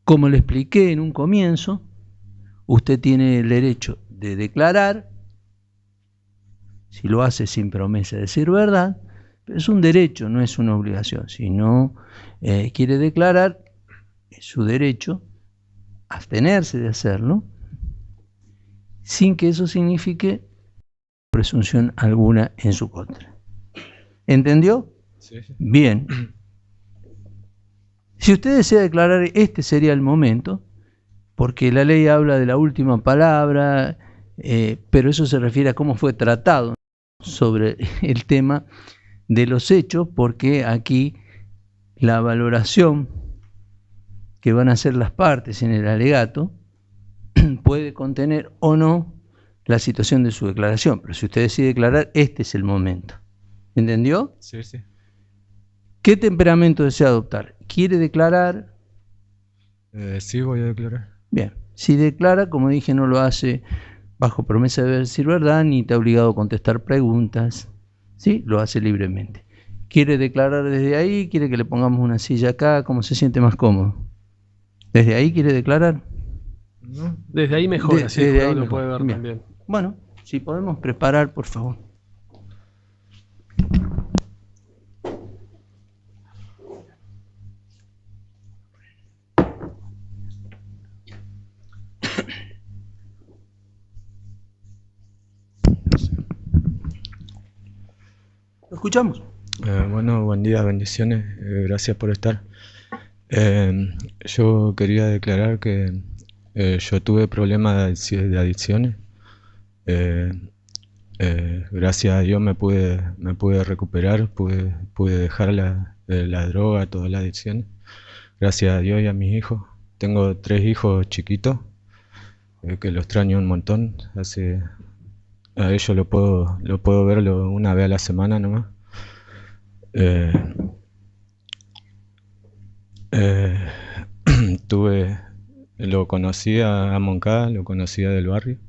Como le expliqué en un comienzo, usted tiene el derecho de declarar, si lo hace sin promesa de decir verdad, pero es un derecho, no es una obligación. Si no quiere declarar, es su derecho abstenerse de hacerlo, sin que eso signifique presunción alguna en su contra. ¿Entendió? Sí. Bien. Si usted desea declarar, este sería el momento, porque la ley habla de la última palabra, pero eso se refiere a cómo fue tratado sobre el tema de los hechos, porque aquí la valoración que van a hacer las partes en el alegato puede contener o no la situación de su declaración, pero si usted decide declarar, este es el momento. ¿Entendió? Sí, sí. ¿Qué temperamento desea adoptar? ¿Quiere declarar? Sí, voy a declarar. Bien, si declara, como dije, no lo hace bajo promesa de decir verdad, ni está obligado a contestar preguntas, ¿sí? Lo hace libremente. ¿Quiere declarar desde ahí? ¿Quiere que le pongamos una silla acá? ¿Cómo se siente más cómodo? ¿Desde ahí quiere declarar? No. Desde ahí mejor, así el desde jurado ahí lo mejor. puede ver Bien. también. Bueno, si podemos preparar, por favor. ¿Lo escuchamos? Bueno, buen día, bendiciones, gracias por estar. Yo quería declarar que yo tuve problemas de adicciones. Gracias a Dios me pude recuperar, pude dejar la droga, toda la adicción. Gracias a Dios y a mis hijos. Tengo 3 hijos chiquitos que los extraño un montón. A ellos lo puedo ver una vez a la semana nomás. Lo conocía a Moncada, lo conocía del barrio.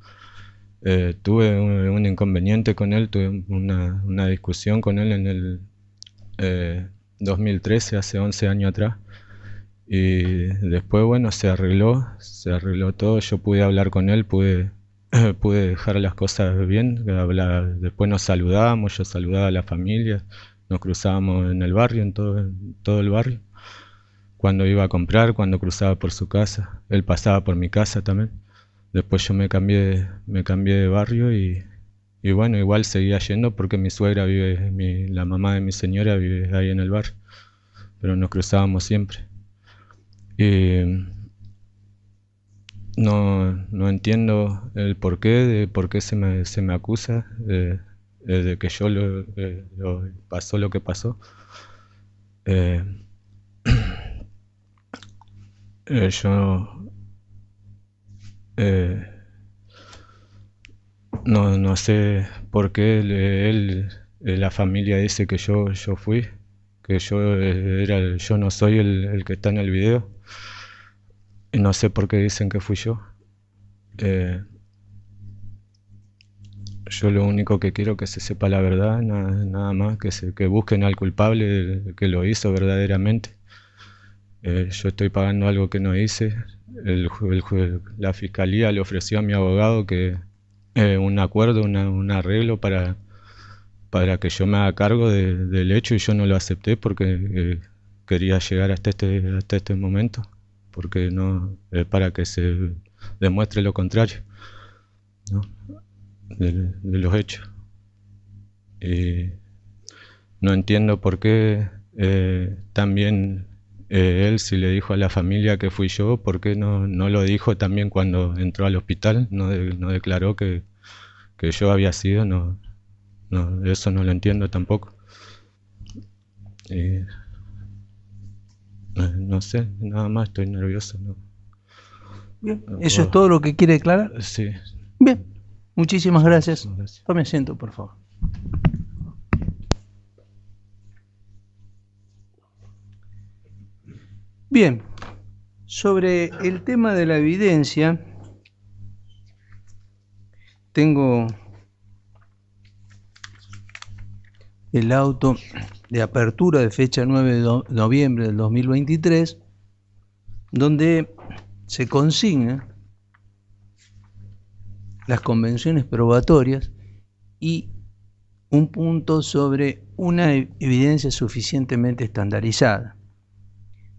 Tuve un inconveniente con él, tuve una discusión con él en el 2013, hace 11 años atrás. Y después, bueno, se arregló todo. Yo pude hablar con él, pude dejar las cosas bien. Después nos saludábamos, yo saludaba a la familia, nos cruzábamos en el barrio, en todo el barrio. Cuando iba a comprar, cuando cruzaba por su casa, él pasaba por mi casa también. Después yo me cambié de barrio y bueno, igual seguía yendo porque mi suegra la mamá de mi señora vive ahí en el barrio, pero nos cruzábamos siempre. Y no entiendo el por qué se me acusa de que yo pasó lo que pasó. Yo no sé por qué la familia dice que yo fui, que yo no soy el que está en el video. Y no sé por qué dicen que fui yo. Yo lo único que quiero es que se sepa la verdad, nada más, que busquen al culpable que lo hizo verdaderamente. Yo estoy pagando algo que no hice. La fiscalía le ofreció a mi abogado un acuerdo, un arreglo para que yo me haga cargo del hecho, y yo no lo acepté porque quería llegar hasta este momento, porque no para que se demuestre lo contrario, ¿no? de los hechos. Y no entiendo por qué también él, si le dijo a la familia que fui yo, ¿por qué no lo dijo también cuando entró al hospital? No declaró que yo había sido. No, eso no lo entiendo tampoco. No sé, nada más, estoy nervioso, ¿no? Bien. ¿Eso es todo lo que quiere declarar? Sí. Bien, muchísimas gracias. Tome asiento, por favor. Bien, sobre el tema de la evidencia, tengo el auto de apertura de fecha 9 de noviembre del 2023, donde se consignan las convenciones probatorias y un punto sobre una evidencia suficientemente estandarizada.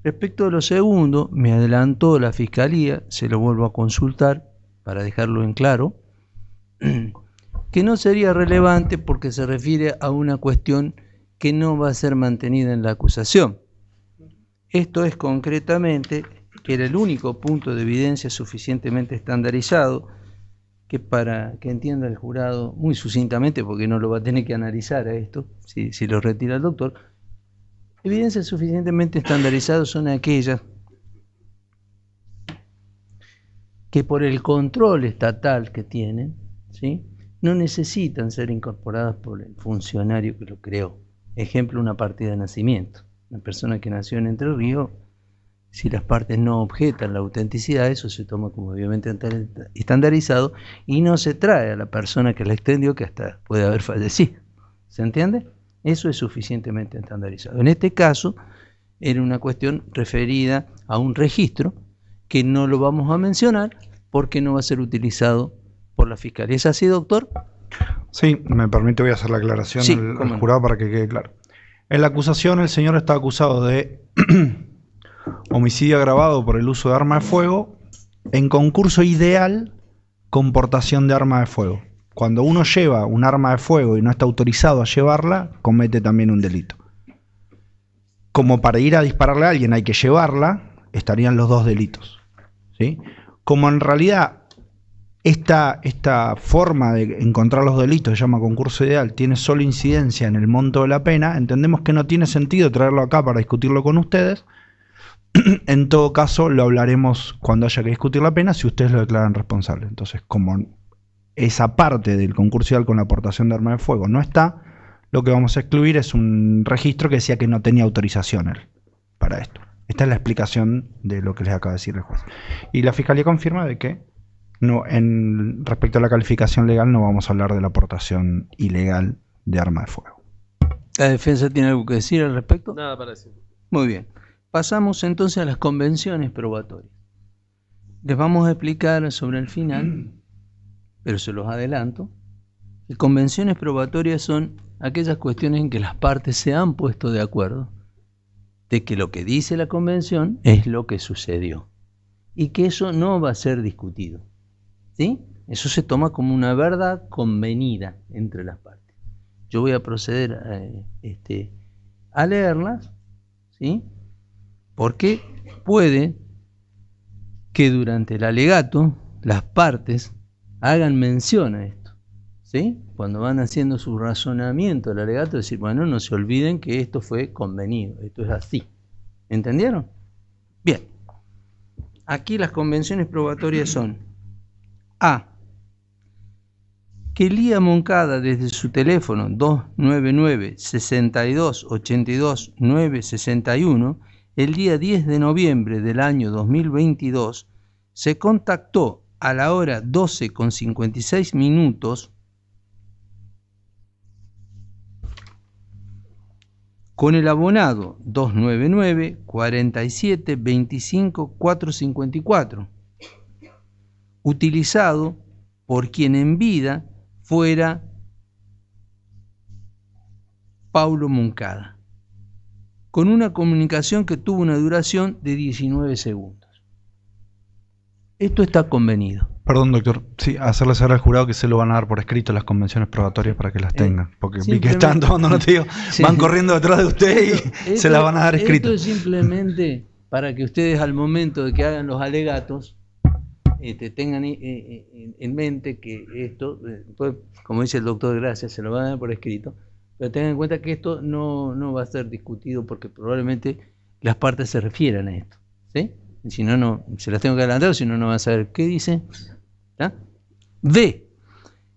Respecto a lo segundo, me adelantó la Fiscalía, se lo vuelvo a consultar para dejarlo en claro, que no sería relevante porque se refiere a una cuestión que no va a ser mantenida en la acusación. Esto es concretamente que era el único punto de evidencia suficientemente estandarizado que para que entienda el jurado muy sucintamente, porque no lo va a tener que analizar a esto, si lo retira el doctor, evidencias suficientemente estandarizadas son aquellas que por el control estatal que tienen, ¿sí?, no necesitan ser incorporadas por el funcionario que lo creó. Ejemplo, una partida de nacimiento. Una persona que nació en Entre Ríos, si las partes no objetan la autenticidad, eso se toma como obviamente estandarizado y no se trae a la persona que la extendió, que hasta puede haber fallecido. ¿Se entiende? Eso es suficientemente estandarizado. En este caso, era una cuestión referida a un registro que no lo vamos a mencionar porque no va a ser utilizado por la Fiscalía. ¿Es así, doctor? Sí, me permite, voy a hacer la aclaración al jurado para que quede claro. En la acusación, el señor está acusado de homicidio agravado por el uso de arma de fuego en concurso ideal con portación de arma de fuego. Cuando uno lleva un arma de fuego y no está autorizado a llevarla, comete también un delito. Como para ir a dispararle a alguien hay que llevarla, estarían los dos delitos, ¿sí? Como en realidad esta forma de encontrar los delitos, se llama concurso ideal, tiene solo incidencia en el monto de la pena, entendemos que no tiene sentido traerlo acá para discutirlo con ustedes. En todo caso, lo hablaremos cuando haya que discutir la pena, si ustedes lo declaran responsable. Entonces, como esa parte del concurso ideal con la aportación de arma de fuego no está, lo que vamos a excluir es un registro que decía que no tenía autorización él para esto. Esta es la explicación de lo que les acaba de decir el juez. Y la Fiscalía confirma de que no, respecto a la calificación legal, no vamos a hablar de la aportación ilegal de arma de fuego. ¿La defensa tiene algo que decir al respecto? Nada para decir. Muy bien. Pasamos entonces a las convenciones probatorias. Les vamos a explicar sobre el final, pero se los adelanto. Las convenciones probatorias son aquellas cuestiones en que las partes se han puesto de acuerdo de que lo que dice la convención es lo que sucedió y que eso no va a ser discutido, ¿sí? Eso se toma como una verdad convenida entre las partes. Yo voy a proceder a leerlas, ¿sí?, porque puede que durante el alegato las partes hagan mención a esto, ¿sí? Cuando van haciendo su razonamiento del alegato, decir, bueno, no se olviden que esto fue convenido, esto es así. ¿Entendieron? Bien. Aquí las convenciones probatorias son: A, que Elías Moncada desde su teléfono 299-6282-961 el día 10 de noviembre del año 2022 se contactó a la hora 12:56 con el abonado 299-47-25-454, utilizado por quien en vida fuera Paulo Moncada, con una comunicación que tuvo una duración de 19 segundos. Esto está convenido. Perdón, doctor. Sí, hacerle saber al jurado que se lo van a dar por escrito las convenciones probatorias para que las tengan. Porque vi que están tomando notillo, sí, van corriendo detrás de usted y se las van a dar escritas. Esto es simplemente para que ustedes al momento de que hagan los alegatos tengan en mente que esto, pues, como dice el doctor Gracias, se lo van a dar por escrito, pero tengan en cuenta que esto no va a ser discutido porque probablemente las partes se refieran a esto, ¿sí? Si no, se las tengo que adelantar, si no, no van a saber qué dice. ¿Ah? B,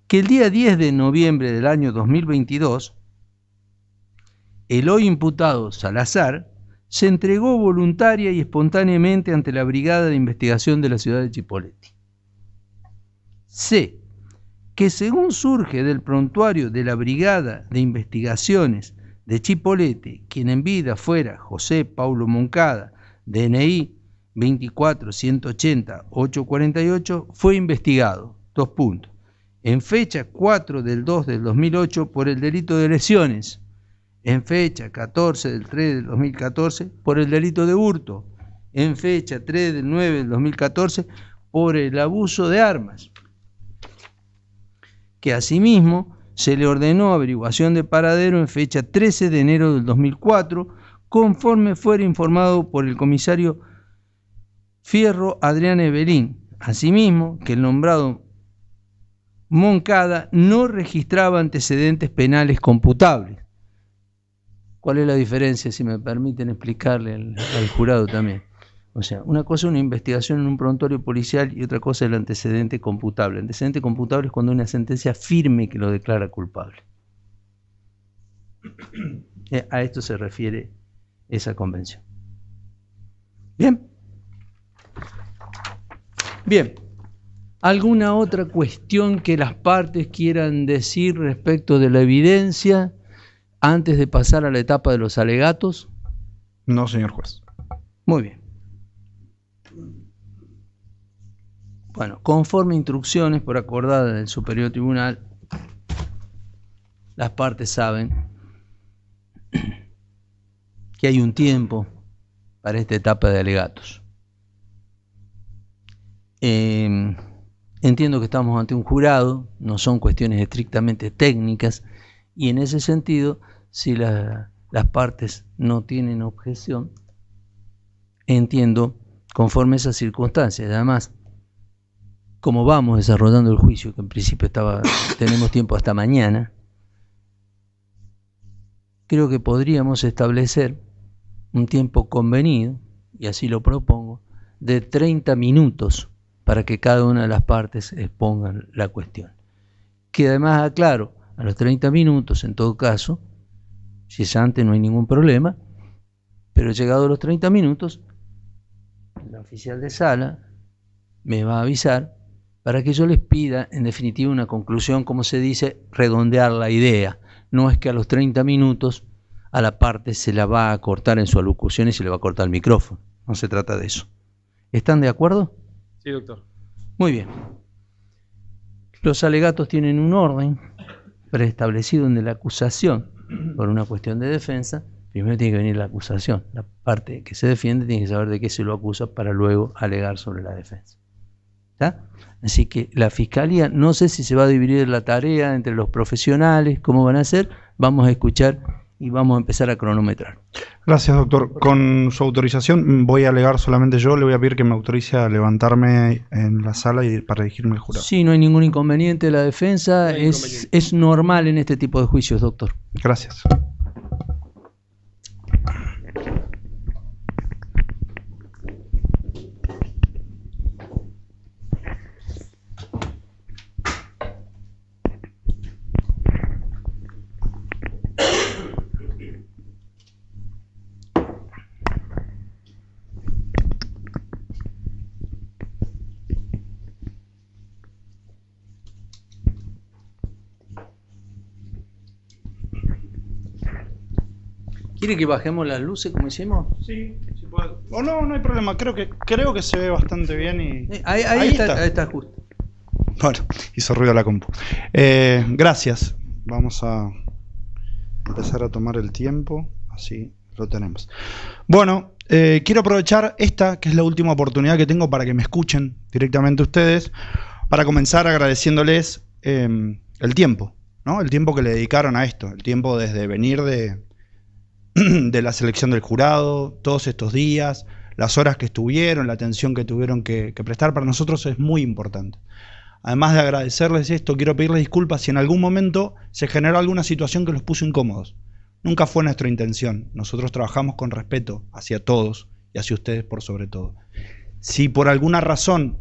que el día 10 de noviembre del año 2022, el hoy imputado Salazar se entregó voluntaria y espontáneamente ante la Brigada de Investigación de la ciudad de Chipoleti. C, que según surge del prontuario de la Brigada de Investigaciones de Chipoleti, quien en vida fuera José Paulo Moncada, DNI 24, 180, 848 fue investigado, 2 puntos. En fecha 4 del 2 del 2008 por el delito de lesiones. En fecha 14 del 3 del 2014 por el delito de hurto. En fecha 3 del 9 del 2014 por el abuso de armas. Que asimismo se le ordenó averiguación de paradero en fecha 13 de enero del 2004, conforme fuera informado por el comisario Fierro Adrián Evelín. Asimismo, que el nombrado Moncada no registraba antecedentes penales computables. ¿Cuál es la diferencia, si me permiten explicarle al jurado también? O sea, una cosa es una investigación en un prontuario policial y otra cosa es el antecedente computable. El antecedente computable es cuando hay una sentencia firme que lo declara culpable. A esto se refiere esa convención. ¿Bien? Bien. ¿Alguna otra cuestión que las partes quieran decir respecto de la evidencia antes de pasar a la etapa de los alegatos? No, señor juez. Muy bien. Bueno, conforme instrucciones por acordada del Superior Tribunal, las partes saben que hay un tiempo para esta etapa de alegatos. Entiendo que estamos ante un jurado, no son cuestiones estrictamente técnicas, y en ese sentido, si las partes no tienen objeción, entiendo conforme a esas circunstancias. Además, como vamos desarrollando el juicio, que en principio tenemos tiempo hasta mañana, creo que podríamos establecer un tiempo convenido, y así lo propongo, de 30 minutos para que cada una de las partes expongan la cuestión. Que además aclaro, a los 30 minutos, en todo caso, si es antes no hay ningún problema, pero llegado a los 30 minutos, la oficial de sala me va a avisar para que yo les pida, en definitiva, una conclusión, como se dice, redondear la idea. No es que a los 30 minutos a la parte se la va a cortar en su alocución y se le va a cortar el micrófono. No se trata de eso. ¿Están de acuerdo? Sí, doctor. Muy bien. Los alegatos tienen un orden preestablecido en la acusación por una cuestión de defensa. Primero tiene que venir la acusación. La parte que se defiende tiene que saber de qué se lo acusa para luego alegar sobre la defensa. ¿Está? Así que la Fiscalía, no sé si se va a dividir la tarea entre los profesionales, cómo van a hacer, vamos a escuchar y vamos a empezar a cronometrar. Gracias, doctor. Con su autorización voy a alegar solamente yo, le voy a pedir que me autorice a levantarme en la sala y para dirigirme al jurado. Sí, no hay ningún inconveniente, la defensa es normal en este tipo de juicios, doctor. Gracias. ¿Quiere que bajemos las luces como hicimos? Sí, sí puedo. O no, no hay problema. Creo que se ve bastante bien y... Ahí está justo. Bueno, hizo ruido la compu. Gracias. Vamos a empezar a tomar el tiempo. Así lo tenemos. Bueno, quiero aprovechar esta, que es la última oportunidad que tengo para que me escuchen directamente ustedes, para comenzar agradeciéndoles el tiempo, ¿no? El tiempo que le dedicaron a esto. El tiempo desde venir de la selección del jurado, todos estos días, las horas que estuvieron, la atención que tuvieron que prestar, para nosotros es muy importante. Además de agradecerles esto, quiero pedirles disculpas si en algún momento se generó alguna situación que los puso incómodos. Nunca fue nuestra intención. Nosotros trabajamos con respeto hacia todos y hacia ustedes por sobre todo. Si por alguna razón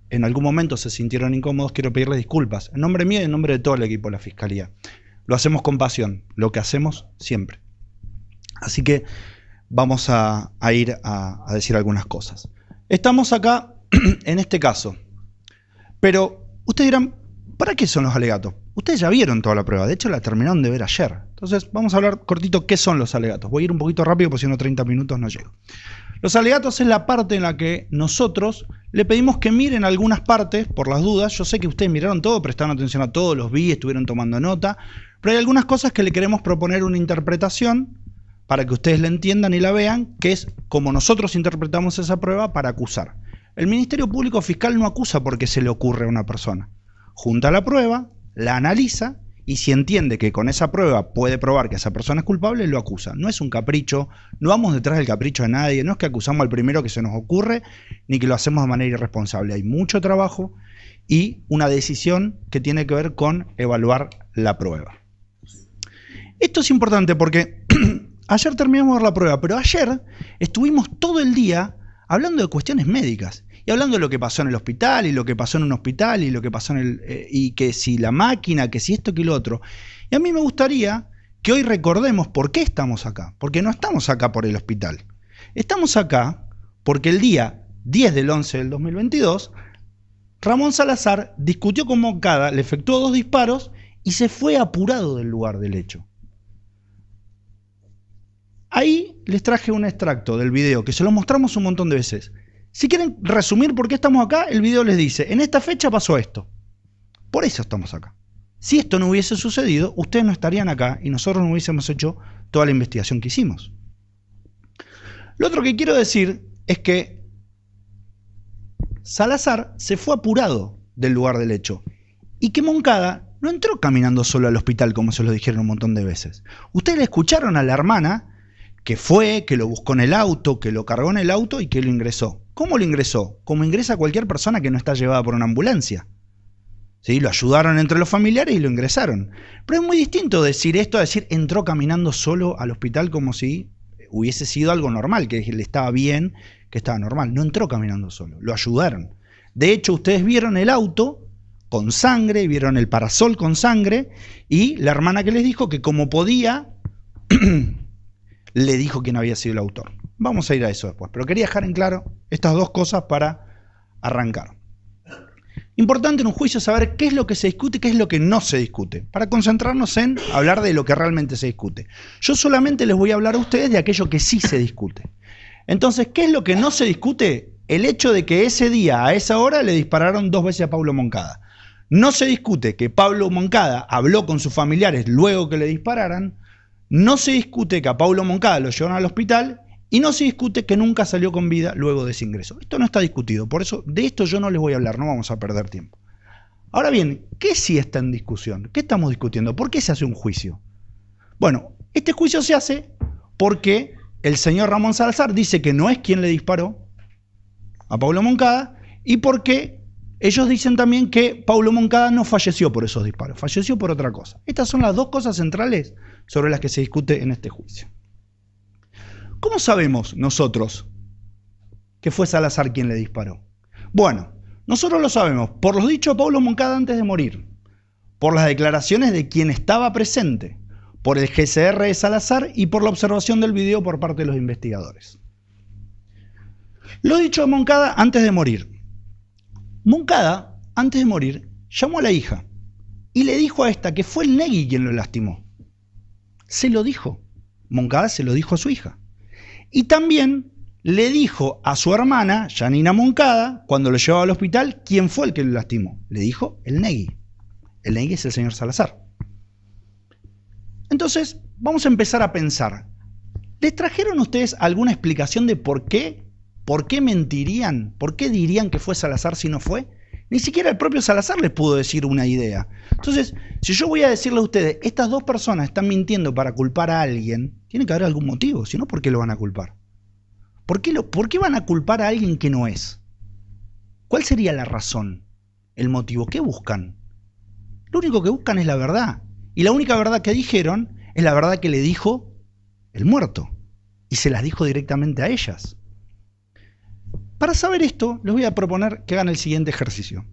en algún momento se sintieron incómodos, quiero pedirles disculpas. En nombre mío y en nombre de todo el equipo de la Fiscalía. Lo hacemos con pasión, lo que hacemos siempre. Así que vamos a ir a decir algunas cosas. Estamos acá en este caso, pero ustedes dirán, ¿para qué son los alegatos? Ustedes ya vieron toda la prueba, de hecho la terminaron de ver ayer. Entonces vamos a hablar cortito qué son los alegatos. Voy a ir un poquito rápido porque si no 30 minutos no llego. Los alegatos es la parte en la que nosotros le pedimos que miren algunas partes, por las dudas. Yo sé que ustedes miraron todo, prestaron atención a todo, los vi, estuvieron tomando nota, pero hay algunas cosas que le queremos proponer una interpretación para que ustedes la entiendan y la vean, que es como nosotros interpretamos esa prueba para acusar. El Ministerio Público Fiscal no acusa porque se le ocurre a una persona. Junta la prueba, la analiza, y si entiende que con esa prueba puede probar que esa persona es culpable, lo acusa. No es un capricho, no vamos detrás del capricho de nadie, no es que acusamos al primero que se nos ocurre, ni que lo hacemos de manera irresponsable. Hay mucho trabajo y una decisión que tiene que ver con evaluar la prueba. Esto es importante porque ayer terminamos de ver la prueba, pero ayer estuvimos todo el día hablando de cuestiones médicas. Y hablando de lo que pasó en el hospital, y lo que pasó en un hospital, y lo que pasó en el... y que si la máquina, que si esto, que lo otro. Y a mí me gustaría que hoy recordemos por qué estamos acá. Porque no estamos acá por el hospital. Estamos acá porque el día 10 del 11 del 2022, Ramón Salazar discutió con Moncada, le efectuó 2 disparos y se fue apurado del lugar del hecho. Ahí les traje un extracto del video, que se lo mostramos un montón de veces. Si quieren resumir por qué estamos acá, el video les dice, en esta fecha pasó esto. Por eso estamos acá. Si esto no hubiese sucedido, ustedes no estarían acá y nosotros no hubiésemos hecho toda la investigación que hicimos. Lo otro que quiero decir es que Salazar se fue apurado del lugar del hecho y que Moncada no entró caminando solo al hospital como se lo dijeron un montón de veces. Ustedes le escucharon a la hermana que fue, que lo buscó en el auto, que lo cargó en el auto y que lo ingresó. ¿Cómo lo ingresó? Como ingresa cualquier persona que no está llevada por una ambulancia. ¿Sí? Lo ayudaron entre los familiares y lo ingresaron. Pero es muy distinto decir esto a decir entró caminando solo al hospital como si hubiese sido algo normal, que le estaba bien, que estaba normal. No entró caminando solo, lo ayudaron. De hecho, ustedes vieron el auto con sangre, vieron el parasol con sangre y la hermana que les dijo que como podía, le dijo quién había sido el autor. Vamos a ir a eso después, pero quería dejar en claro estas 2 cosas para arrancar. Importante en un juicio saber qué es lo que se discute y qué es lo que no se discute, para concentrarnos en hablar de lo que realmente se discute. Yo solamente les voy a hablar a ustedes de aquello que sí se discute. Entonces, ¿qué es lo que no se discute? El hecho de que ese día, a esa hora, le dispararon 2 veces a Pablo Moncada. No se discute que Pablo Moncada habló con sus familiares luego que le dispararan. No se discute que a Pablo Moncada lo llevaron al hospital y no se discute que nunca salió con vida luego de ese ingreso. Esto no está discutido, por eso de esto yo no les voy a hablar, no vamos a perder tiempo. Ahora bien, ¿qué sí está en discusión? ¿Qué estamos discutiendo? ¿Por qué se hace un juicio? Bueno, este juicio se hace porque el señor Ramón Salazar dice que no es quien le disparó a Pablo Moncada y porque ellos dicen también que Pablo Moncada no falleció por esos disparos, falleció por otra cosa. Estas son las 2 cosas centrales sobre las que se discute en este juicio. ¿Cómo sabemos nosotros que fue Salazar quien le disparó? Bueno, nosotros lo sabemos por los dichos de Pablo Moncada antes de morir, por las declaraciones de quien estaba presente, por el GCR de Salazar y por la observación del video por parte de los investigadores. Lo dicho de Moncada antes de morir. Moncada, antes de morir, llamó a la hija y le dijo a esta que fue el Negui quien lo lastimó. Se lo dijo. Moncada se lo dijo a su hija. Y también le dijo a su hermana, Yanina Moncada, cuando lo llevaba al hospital, quién fue el que lo lastimó. Le dijo el Negui. El Negui es el señor Salazar. Entonces, vamos a empezar a pensar. ¿Les trajeron ustedes alguna explicación de por qué? ¿Por qué mentirían? ¿Por qué dirían que fue Salazar si no fue? Ni siquiera el propio Salazar les pudo decir una idea. Entonces, si yo voy a decirle a ustedes, estas 2 personas están mintiendo para culpar a alguien, tiene que haber algún motivo, si no, ¿por qué lo van a culpar? ¿Por qué van a culpar a alguien que no es? ¿Cuál sería la razón? ¿El motivo? ¿Qué buscan? Lo único que buscan es la verdad. Y la única verdad que dijeron es la verdad que le dijo el muerto. Y se las dijo directamente a ellas. Para saber esto, les voy a proponer que hagan el siguiente ejercicio.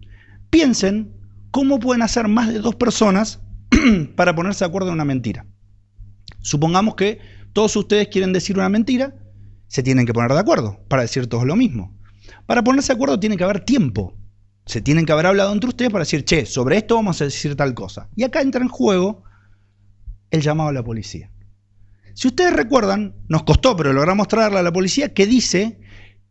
Piensen cómo pueden hacer más de 2 personas para ponerse de acuerdo en una mentira. Supongamos que todos ustedes quieren decir una mentira, se tienen que poner de acuerdo para decir todos lo mismo. Para ponerse de acuerdo tiene que haber tiempo. Se tienen que haber hablado entre ustedes para decir, che, sobre esto vamos a decir tal cosa. Y acá entra en juego el llamado a la policía. Si ustedes recuerdan, nos costó, pero logramos traerla a la policía, que dice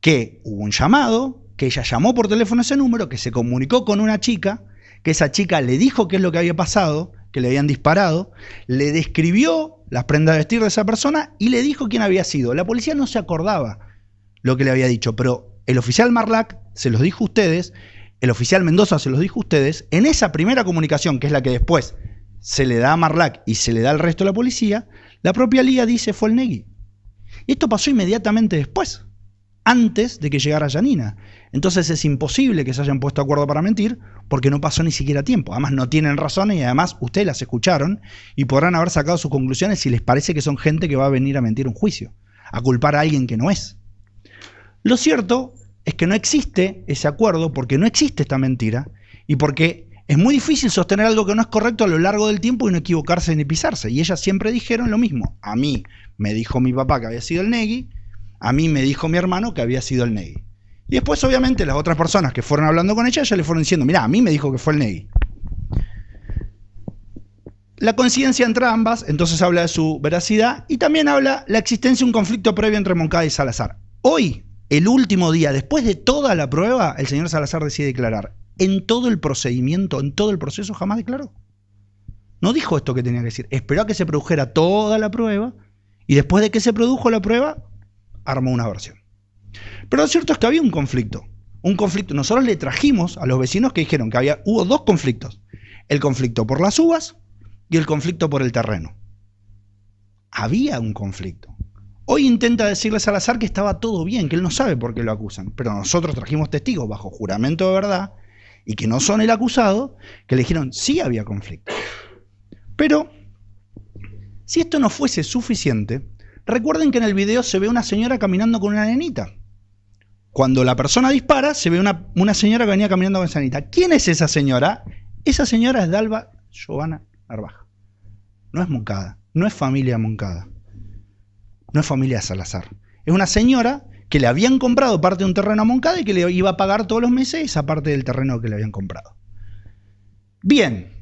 que hubo un llamado, que ella llamó por teléfono a ese número, que se comunicó con una chica, que esa chica le dijo qué es lo que había pasado, que le habían disparado, le describió las prendas de vestir de esa persona y le dijo quién había sido. La policía no se acordaba lo que le había dicho, pero el oficial Marlac se los dijo a ustedes, el oficial Mendoza se los dijo a ustedes, en esa primera comunicación, que es la que después se le da a Marlac y se le da al resto de la policía, la propia Lía dice fue el Negui. Y esto pasó inmediatamente después, antes de que llegara Janina. Entonces es imposible que se hayan puesto de acuerdo para mentir, porque no pasó ni siquiera tiempo. Además no tienen razones y además ustedes las escucharon y podrán haber sacado sus conclusiones si les parece que son gente que va a venir a mentir un juicio, a culpar a alguien que no es. Lo cierto es que no existe ese acuerdo porque no existe esta mentira y porque es muy difícil sostener algo que no es correcto a lo largo del tiempo y no equivocarse ni pisarse. Y ellas siempre dijeron lo mismo. A mí me dijo mi papá que había sido el Negui, a mí me dijo mi hermano que había sido el Negui. Y después, obviamente, las otras personas que fueron hablando con ella ya le fueron diciendo, mirá, a mí me dijo que fue el Negui. La coincidencia entre ambas, entonces habla de su veracidad y también habla la existencia de un conflicto previo entre Moncada y Salazar. Hoy, el último día, después de toda la prueba, el señor Salazar decide declarar. En todo el procedimiento, en todo el proceso, jamás declaró. No dijo esto que tenía que decir. Esperó a que se produjera toda la prueba y después de que se produjo la prueba, armó una versión. Pero lo cierto es que había un conflicto. Nosotros le trajimos a los vecinos que dijeron que hubo dos conflictos. El conflicto por las uvas y el conflicto por el terreno. Había un conflicto. Hoy intenta decirle a Salazar que estaba todo bien, que él no sabe por qué lo acusan. Pero nosotros trajimos testigos bajo juramento de verdad y que no son el acusado, que le dijeron sí había conflicto. Pero si esto no fuese suficiente, recuerden que en el video se ve una señora caminando con una nenita. Cuando la persona dispara, se ve una señora que venía caminando con esa nenita. ¿Quién es esa señora? Esa señora es Dalva Giovanna Narvaja. No es Moncada, no es familia Moncada, no es familia Salazar. Es una señora que le habían comprado parte de un terreno a Moncada y que le iba a pagar todos los meses esa parte del terreno que le habían comprado. Bien.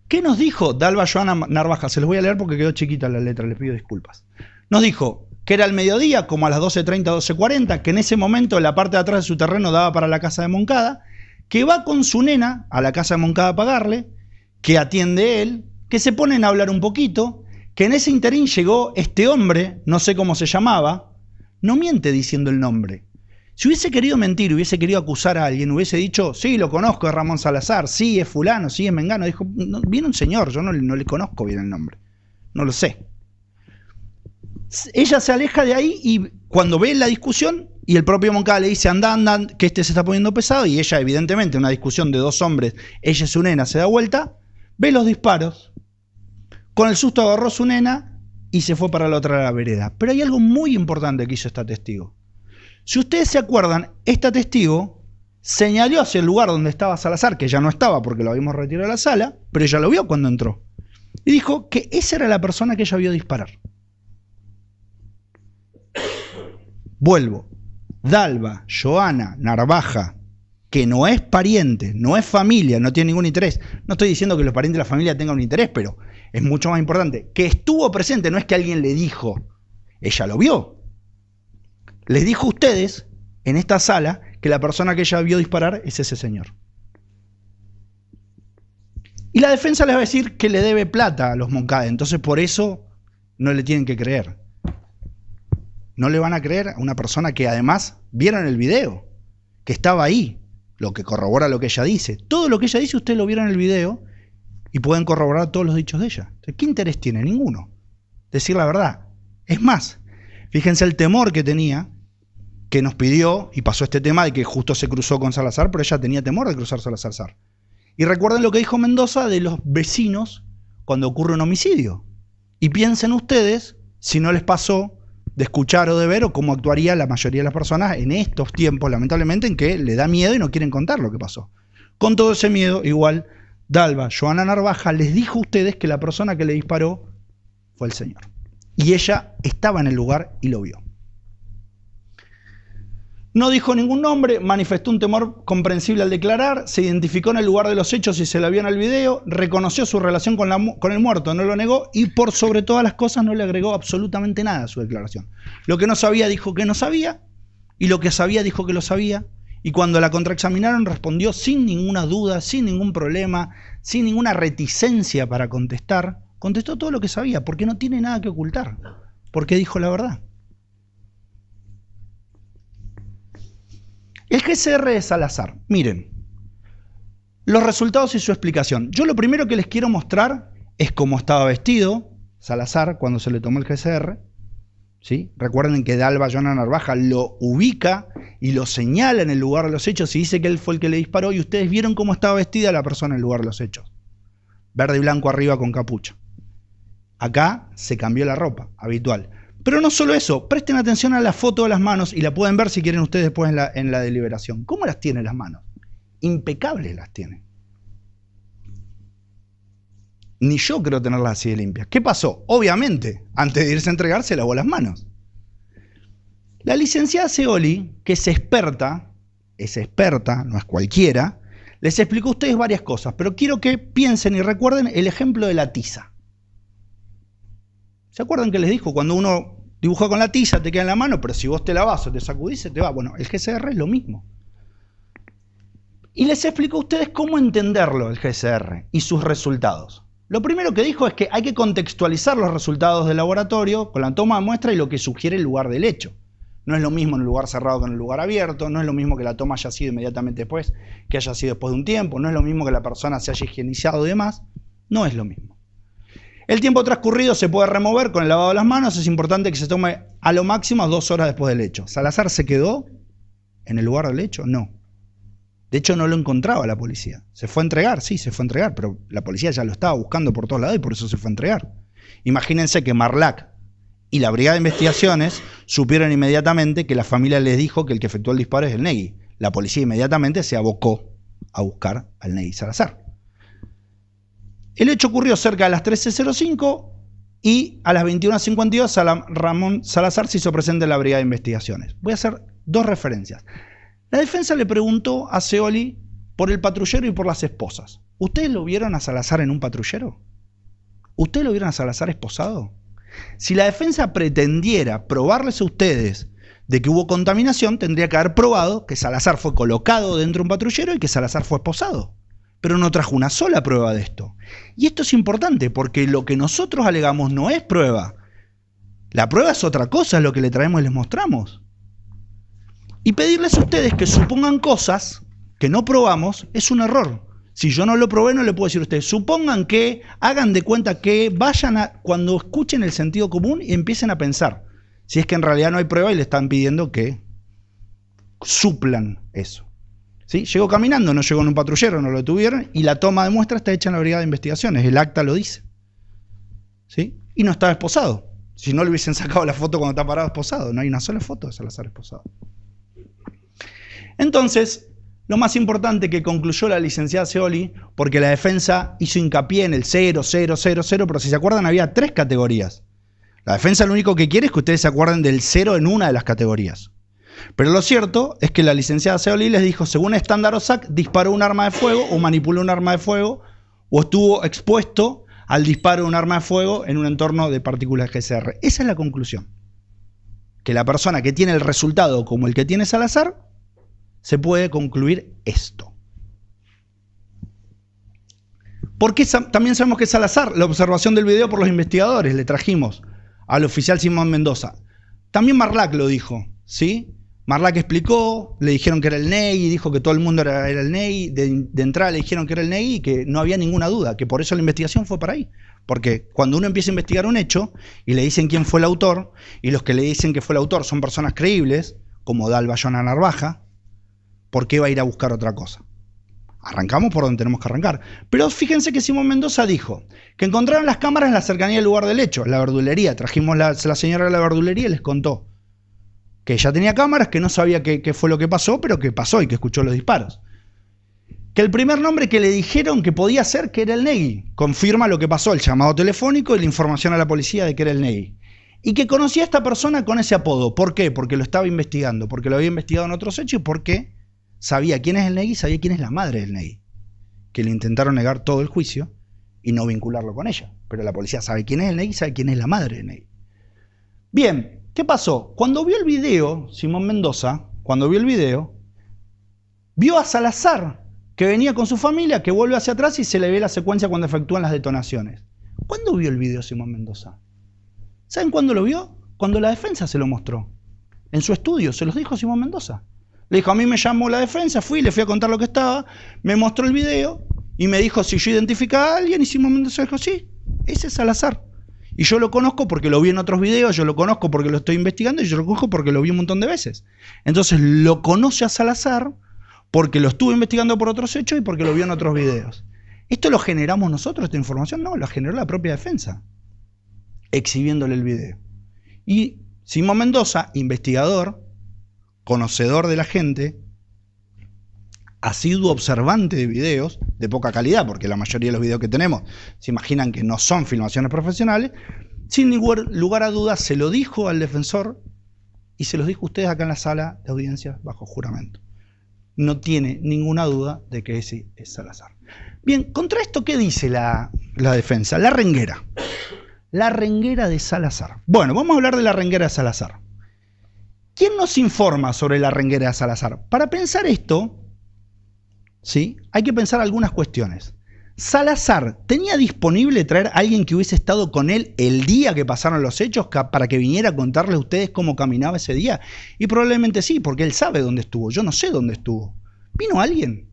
¿Qué nos dijo Dalva Giovanna Narvaja? Se los voy a leer porque quedó chiquita la letra, les pido disculpas. Nos dijo que era el mediodía, como a las 12:30, 12:40, que en ese momento la parte de atrás de su terreno daba para la casa de Moncada, que va con su nena a la casa de Moncada a pagarle, que atiende él, que se ponen a hablar un poquito, que en ese interín llegó este hombre, no sé cómo se llamaba, no miente diciendo el nombre. Si hubiese querido mentir, hubiese querido acusar a alguien, hubiese dicho, sí, lo conozco, es Ramón Salazar, sí, es fulano, sí, es mengano. Dijo, no, viene un señor, yo no le conozco bien el nombre, no lo sé. Ella se aleja de ahí y cuando ve la discusión y el propio Moncada le dice, anda, que este se está poniendo pesado, y ella evidentemente, una discusión de dos hombres, ella y su nena, se da vuelta, ve los disparos, con el susto agarró a su nena y se fue para la otra la vereda. Pero hay algo muy importante que hizo esta testigo. Si ustedes se acuerdan, esta testigo señaló hacia el lugar donde estaba Salazar, que ya no estaba porque lo habíamos retirado de la sala, pero ella lo vio cuando entró. Y dijo que esa era la persona que ella vio disparar. Vuelvo. Dalva Giovanna Narvaja, que no es pariente, no es familia, no tiene ningún interés. No estoy diciendo que los parientes de la familia tengan un interés, pero es mucho más importante. Que estuvo presente, no es que alguien le dijo. Ella lo vio. Les dijo a ustedes, en esta sala, que la persona que ella vio disparar es ese señor. Y la defensa les va a decir que le debe plata a los Moncada, entonces por eso no le tienen que creer. No le van a creer a una persona que además vieron el video, que estaba ahí, lo que corrobora lo que ella dice. Todo lo que ella dice ustedes lo vieron en el video y pueden corroborar todos los dichos de ella. ¿Qué interés tiene? Ninguno. Decir la verdad. Es más, fíjense el temor que tenía, que nos pidió, y pasó este tema de que justo se cruzó con Salazar, pero ella tenía temor de cruzarse a Salazar. Y recuerden lo que dijo Mendoza de los vecinos cuando ocurre un homicidio. Y piensen ustedes, si no les pasó de escuchar o de ver, o cómo actuaría la mayoría de las personas en estos tiempos, lamentablemente, en que le da miedo y no quieren contar lo que pasó. Con todo ese miedo, igual, Dalva Giovanna Narvaja les dijo a ustedes que la persona que le disparó fue el señor. Y ella estaba en el lugar y lo vio. No dijo ningún nombre, manifestó un temor comprensible al declarar, se identificó en el lugar de los hechos y se la vio en el video, reconoció su relación con el muerto, no lo negó y por sobre todas las cosas no le agregó absolutamente nada a su declaración. Lo que no sabía dijo que no sabía y lo que sabía dijo que lo sabía, y cuando la contraexaminaron respondió sin ninguna duda, sin ningún problema, sin ninguna reticencia para contestar. Contestó todo lo que sabía, porque no tiene nada que ocultar, porque dijo la verdad. El GCR de Salazar, miren, los resultados y su explicación. Yo lo primero que les quiero mostrar es cómo estaba vestido Salazar cuando se le tomó el GCR. ¿Sí? Recuerden que Dalva Joana Narvaja lo ubica y lo señala en el lugar de los hechos y dice que él fue el que le disparó, y ustedes vieron cómo estaba vestida la persona en el lugar de los hechos. Verde y blanco arriba con capucha. Acá se cambió la ropa, habitual. Pero no solo eso, presten atención a la foto de las manos, y la pueden ver si quieren ustedes después en la deliberación. ¿Cómo las tiene las manos? Impecables las tiene. Ni yo creo tenerlas así de limpias. ¿Qué pasó? Obviamente, antes de irse a entregar, se lavó las manos. La licenciada Scioli, que es experta, no es cualquiera, les explicó a ustedes varias cosas, pero quiero que piensen y recuerden el ejemplo de la tiza. ¿Se acuerdan que les dijo? Cuando uno dibuja con la tiza te queda en la mano, pero si vos te lavas o te sacudís, se te va. Bueno, el GCR es lo mismo. Y les explicó a ustedes cómo entenderlo, el GCR, y sus resultados. Lo primero que dijo es que hay que contextualizar los resultados del laboratorio con la toma de muestra y lo que sugiere el lugar del hecho. No es lo mismo en el lugar cerrado que en el lugar abierto, no es lo mismo que la toma haya sido inmediatamente después, que haya sido después de un tiempo, no es lo mismo que la persona se haya higienizado y demás, no es lo mismo. El tiempo transcurrido se puede remover con el lavado de las manos, es importante que se tome a lo máximo 2 horas después del hecho. ¿Salazar se quedó en el lugar del hecho? No. De hecho, no lo encontraba la policía. ¿Se fue a entregar? Sí, se fue a entregar, pero la policía ya lo estaba buscando por todos lados y por eso se fue a entregar. Imagínense que Marlac y la Brigada de Investigaciones supieron inmediatamente que la familia les dijo que el que efectuó el disparo es el Negui. La policía inmediatamente se abocó a buscar al Negui Salazar. El hecho ocurrió cerca de las 13:05 y a las 21:52 Ramón Salazar se hizo presente en la Brigada de Investigaciones. Voy a hacer 2 referencias. La defensa le preguntó a Scioli por el patrullero y por las esposas. ¿Ustedes lo vieron a Salazar en un patrullero? ¿Ustedes lo vieron a Salazar esposado? Si la defensa pretendiera probarles a ustedes de que hubo contaminación, tendría que haber probado que Salazar fue colocado dentro de un patrullero y que Salazar fue esposado. Pero no trajo una sola prueba de esto. Y esto es importante porque lo que nosotros alegamos no es prueba. La prueba es otra cosa, es lo que le traemos y les mostramos. Y pedirles a ustedes que supongan cosas que no probamos es un error. Si yo no lo probé, no le puedo decir a ustedes. Supongan que, hagan de cuenta que vayan cuando escuchen el sentido común y empiecen a pensar. Si es que en realidad no hay prueba y le están pidiendo que suplan eso. ¿Sí? Llegó caminando, no llegó en un patrullero, no lo detuvieron, y la toma de muestra está hecha en la Brigada de Investigaciones. El acta lo dice. ¿Sí? Y no estaba esposado. Si no le hubiesen sacado la foto cuando está parado esposado. No hay una sola foto de Salazar esposado. Entonces, lo más importante que concluyó la licenciada Scioli, porque la defensa hizo hincapié en el 0, 0, 0, 0, pero si se acuerdan había 3 categorías. La defensa lo único que quiere es que ustedes se acuerden del 0 en una de las categorías. Pero lo cierto es que la licenciada Scioli les dijo, según estándar OSAC, disparó un arma de fuego o manipuló un arma de fuego o estuvo expuesto al disparo de un arma de fuego en un entorno de partículas GCR. Esa es la conclusión. Que la persona que tiene el resultado como el que tiene Salazar, se puede concluir esto. Porque también sabemos que Salazar, la observación del video por los investigadores, le trajimos al oficial Simón Mendoza. También Marlac lo dijo, ¿sí? Marlac explicó, le dijeron que era el Negui, dijo que todo el mundo era el Negui, de entrada le dijeron que era el Negui y que no había ninguna duda, que por eso la investigación fue para ahí. Porque cuando uno empieza a investigar un hecho y le dicen quién fue el autor, y los que le dicen que fue el autor son personas creíbles, como Dalva Joana Narvaja, ¿por qué va a ir a buscar otra cosa? Arrancamos por donde tenemos que arrancar. Pero fíjense que Simón Mendoza dijo que encontraron las cámaras en la cercanía del lugar del hecho, la verdulería. Trajimos la señora de la verdulería y les contó que ella tenía cámaras, que no sabía qué fue lo que pasó, pero que pasó y que escuchó los disparos. Que el primer nombre que le dijeron que podía ser que era el Negui. Confirma lo que pasó, el llamado telefónico y la información a la policía de que era el Negui. Y que conocía a esta persona con ese apodo. ¿Por qué? Porque lo estaba investigando, porque lo había investigado en otros hechos y porque sabía quién es el Negui, sabía quién es la madre del Negui. Que le intentaron negar todo el juicio y no vincularlo con ella. Pero la policía sabe quién es el Negui, sabe quién es la madre del Negui. Bien, ¿Qué pasó? Cuando vio el video, Simón Mendoza, cuando vio el video, vio a Salazar, que venía con su familia, que vuelve hacia atrás y se le ve la secuencia cuando efectúan las detonaciones. ¿Cuándo vio el video Simón Mendoza? ¿Saben cuándo lo vio? Cuando la defensa se lo mostró. En su estudio, se los dijo Simón Mendoza. Le dijo, a mí me llamó la defensa, le fui a contar lo que estaba, me mostró el video y me dijo si yo identificaba a alguien, y Simón Mendoza dijo, sí, ese es Salazar. Y yo lo conozco porque lo vi en otros videos, yo lo conozco porque lo estoy investigando y yo lo conozco porque lo vi un montón de veces. Entonces lo conoce a Salazar porque lo estuvo investigando por otros hechos y porque lo vio en otros videos. ¿Esto lo generamos nosotros, esta información? No, la generó la propia defensa, exhibiéndole el video. Y Simón Mendoza, investigador, conocedor de la gente, asiduo observante de videos de poca calidad, porque la mayoría de los videos que tenemos se imaginan que no son filmaciones profesionales, sin lugar a dudas se lo dijo al defensor y se los dijo a ustedes acá en la sala de audiencias bajo juramento. No tiene ninguna duda de que ese es Salazar. Bien, contra esto, ¿qué dice la defensa? La renguera. La renguera de Salazar. Bueno, vamos a hablar de la renguera de Salazar. ¿Quién nos informa sobre la renguera de Salazar? Para pensar esto, ¿sí?, hay que pensar algunas cuestiones. Salazar, ¿tenía disponible traer a alguien que hubiese estado con él el día que pasaron los hechos para que viniera a contarle a ustedes cómo caminaba ese día? Y probablemente sí, porque él sabe dónde estuvo. Yo no sé dónde estuvo. ¿Vino alguien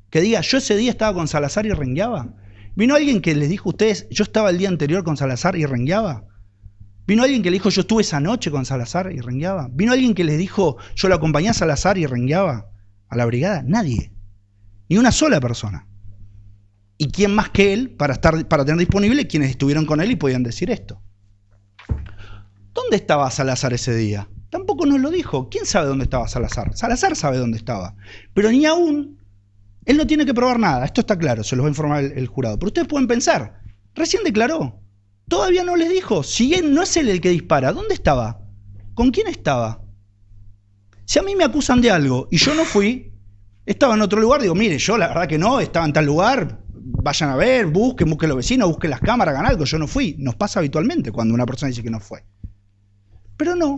que diga, yo ese día estaba con Salazar y rengueaba? ¿Vino alguien que les dijo a ustedes, yo estaba el día anterior con Salazar y rengueaba? ¿Vino alguien que le dijo, yo estuve esa noche con Salazar y rengueaba? ¿Vino alguien que les dijo, yo lo acompañé a Salazar y rengueaba a la brigada? Nadie. Ni una sola persona. ¿Y quién más que él para tener disponible quienes estuvieron con él y podían decir esto? ¿Dónde estaba Salazar ese día? Tampoco nos lo dijo. ¿Quién sabe dónde estaba Salazar? Salazar sabe dónde estaba. Pero ni aún, él no tiene que probar nada. Esto está claro, se los va a informar el jurado. Pero ustedes pueden pensar, recién declaró. Todavía no les dijo. Si él no es él el que dispara, ¿dónde estaba? ¿Con quién estaba? Si a mí me acusan de algo y yo no fui, estaba en otro lugar, digo, mire, yo la verdad que no, estaba en tal lugar, vayan a ver, busquen los vecinos, busquen las cámaras, hagan algo, yo no fui. Nos pasa habitualmente cuando una persona dice que no fue. Pero no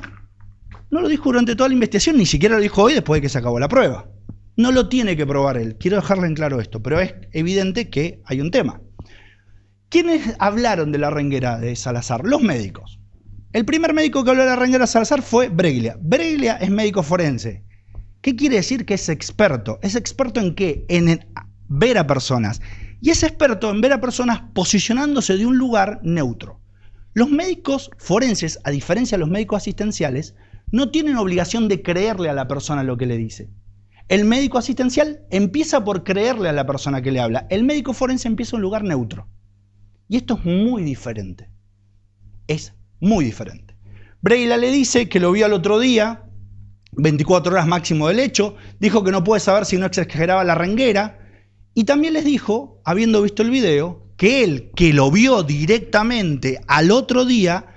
lo dijo durante toda la investigación, ni siquiera lo dijo hoy después de que se acabó la prueba. No lo tiene que probar él, quiero dejarle en claro esto, pero es evidente que hay un tema. ¿Quiénes hablaron de la renguera de Salazar? Los médicos. El primer médico que habló de la renguera de Salazar fue Breglia. Breglia es médico forense. ¿Qué quiere decir? Que es experto. ¿Es experto en qué? En ver a personas. Y es experto en ver a personas posicionándose de un lugar neutro. Los médicos forenses, a diferencia de los médicos asistenciales, no tienen obligación de creerle a la persona lo que le dice. El médico asistencial empieza por creerle a la persona que le habla. El médico forense empieza en un lugar neutro. Y esto es muy diferente. Es muy diferente. Breglia le dice que lo vio al otro día, 24 horas máximo del hecho, dijo que no puede saber si no exageraba la renguera, y también les dijo, habiendo visto el video, que él, que lo vio directamente al otro día,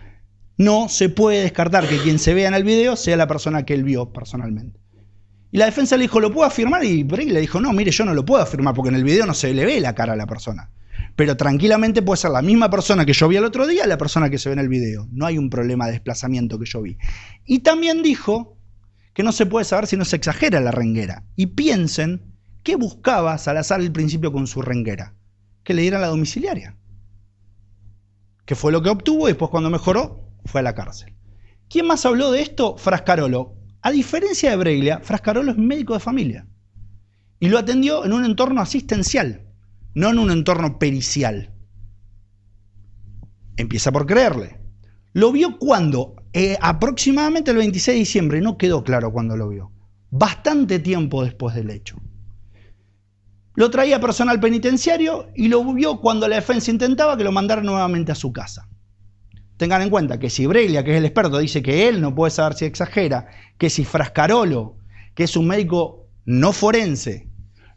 no se puede descartar que quien se vea en el video sea la persona que él vio personalmente. Y la defensa le dijo, ¿lo puedo afirmar? Y Breglia le dijo, no, mire, yo no lo puedo afirmar porque en el video no se le ve la cara a la persona. Pero tranquilamente puede ser la misma persona que yo vi el otro día, la persona que se ve en el video. No hay un problema de desplazamiento que yo vi. Y también dijo que no se puede saber si no se exagera la renguera. Y piensen, ¿qué buscaba Salazar al principio con su renguera? Que le dieran la domiciliaria. Que fue lo que obtuvo y después cuando mejoró, fue a la cárcel. ¿Quién más habló de esto? Frascarolo. A diferencia de Breglia, Frascarolo es médico de familia. Y lo atendió en un entorno asistencial, no en un entorno pericial. Empieza por creerle. ¿Lo vio cuándo? Aproximadamente el 26 de diciembre, no quedó claro cuándo lo vio. Bastante tiempo después del hecho. Lo traía personal penitenciario y lo vio cuando la defensa intentaba que lo mandara nuevamente a su casa. Tengan en cuenta que si Breglia, que es el experto, dice que él no puede saber si exagera, que si Frascarolo, que es un médico no forense,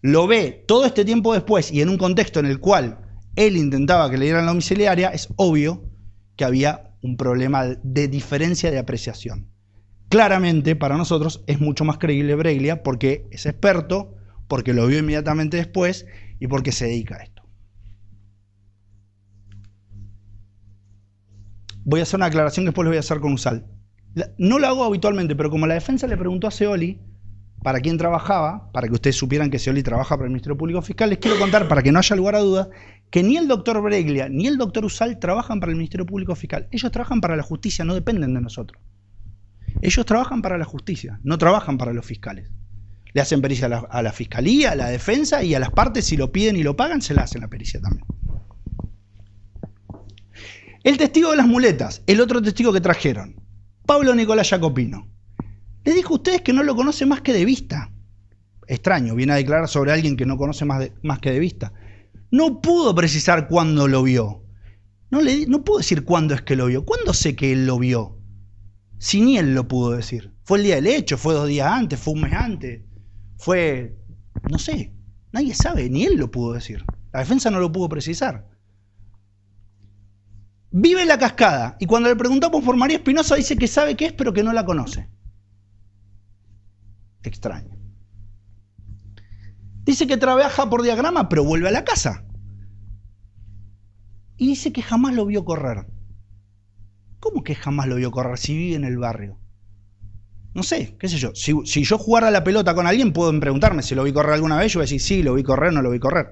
lo ve todo este tiempo después y en un contexto en el cual él intentaba que le dieran la domiciliaria, es obvio que había un problema de diferencia de apreciación. Claramente, para nosotros es mucho más creíble Breglia porque es experto, porque lo vio inmediatamente después y porque se dedica a esto. Voy a hacer una aclaración que después lo voy a hacer con Usal. No lo hago habitualmente, pero como la defensa le preguntó a Scioli para quién trabajaba, para que ustedes supieran que Scioli trabaja para el Ministerio Público Fiscal, les quiero contar, para que no haya lugar a dudas, que ni el doctor Breglia ni el doctor Usal trabajan para el Ministerio Público Fiscal. Ellos trabajan para la justicia, no dependen de nosotros. Ellos trabajan para la justicia, no trabajan para los fiscales. Le hacen pericia a la fiscalía, a la defensa y a las partes, si lo piden y lo pagan, se la hacen la pericia también. El testigo de las muletas, el otro testigo que trajeron, Pablo Nicolás Jacopino. Les dijo a ustedes que no lo conoce más que de vista. Extraño, viene a declarar sobre alguien que no conoce más que de vista. No pudo precisar cuándo lo vio. No pudo decir cuándo es que lo vio. ¿Cuándo sé que él lo vio? Si ni él lo pudo decir. ¿Fue el día del hecho? ¿Fue 2 días antes? ¿Fue un mes antes? ¿Fue...? No sé. Nadie sabe. Ni él lo pudo decir. La defensa no lo pudo precisar. Vive en La Cascada. Y cuando le preguntamos por María Espinosa, dice que sabe qué es, pero que no la conoce. Extraño. Dice que trabaja por diagrama, pero vuelve a la casa. Y dice que jamás lo vio correr. ¿Cómo que jamás lo vio correr si vive en el barrio? No sé, qué sé yo. Si yo jugara a la pelota con alguien, pueden preguntarme si lo vi correr alguna vez. Yo voy a decir, sí, lo vi correr, no lo vi correr.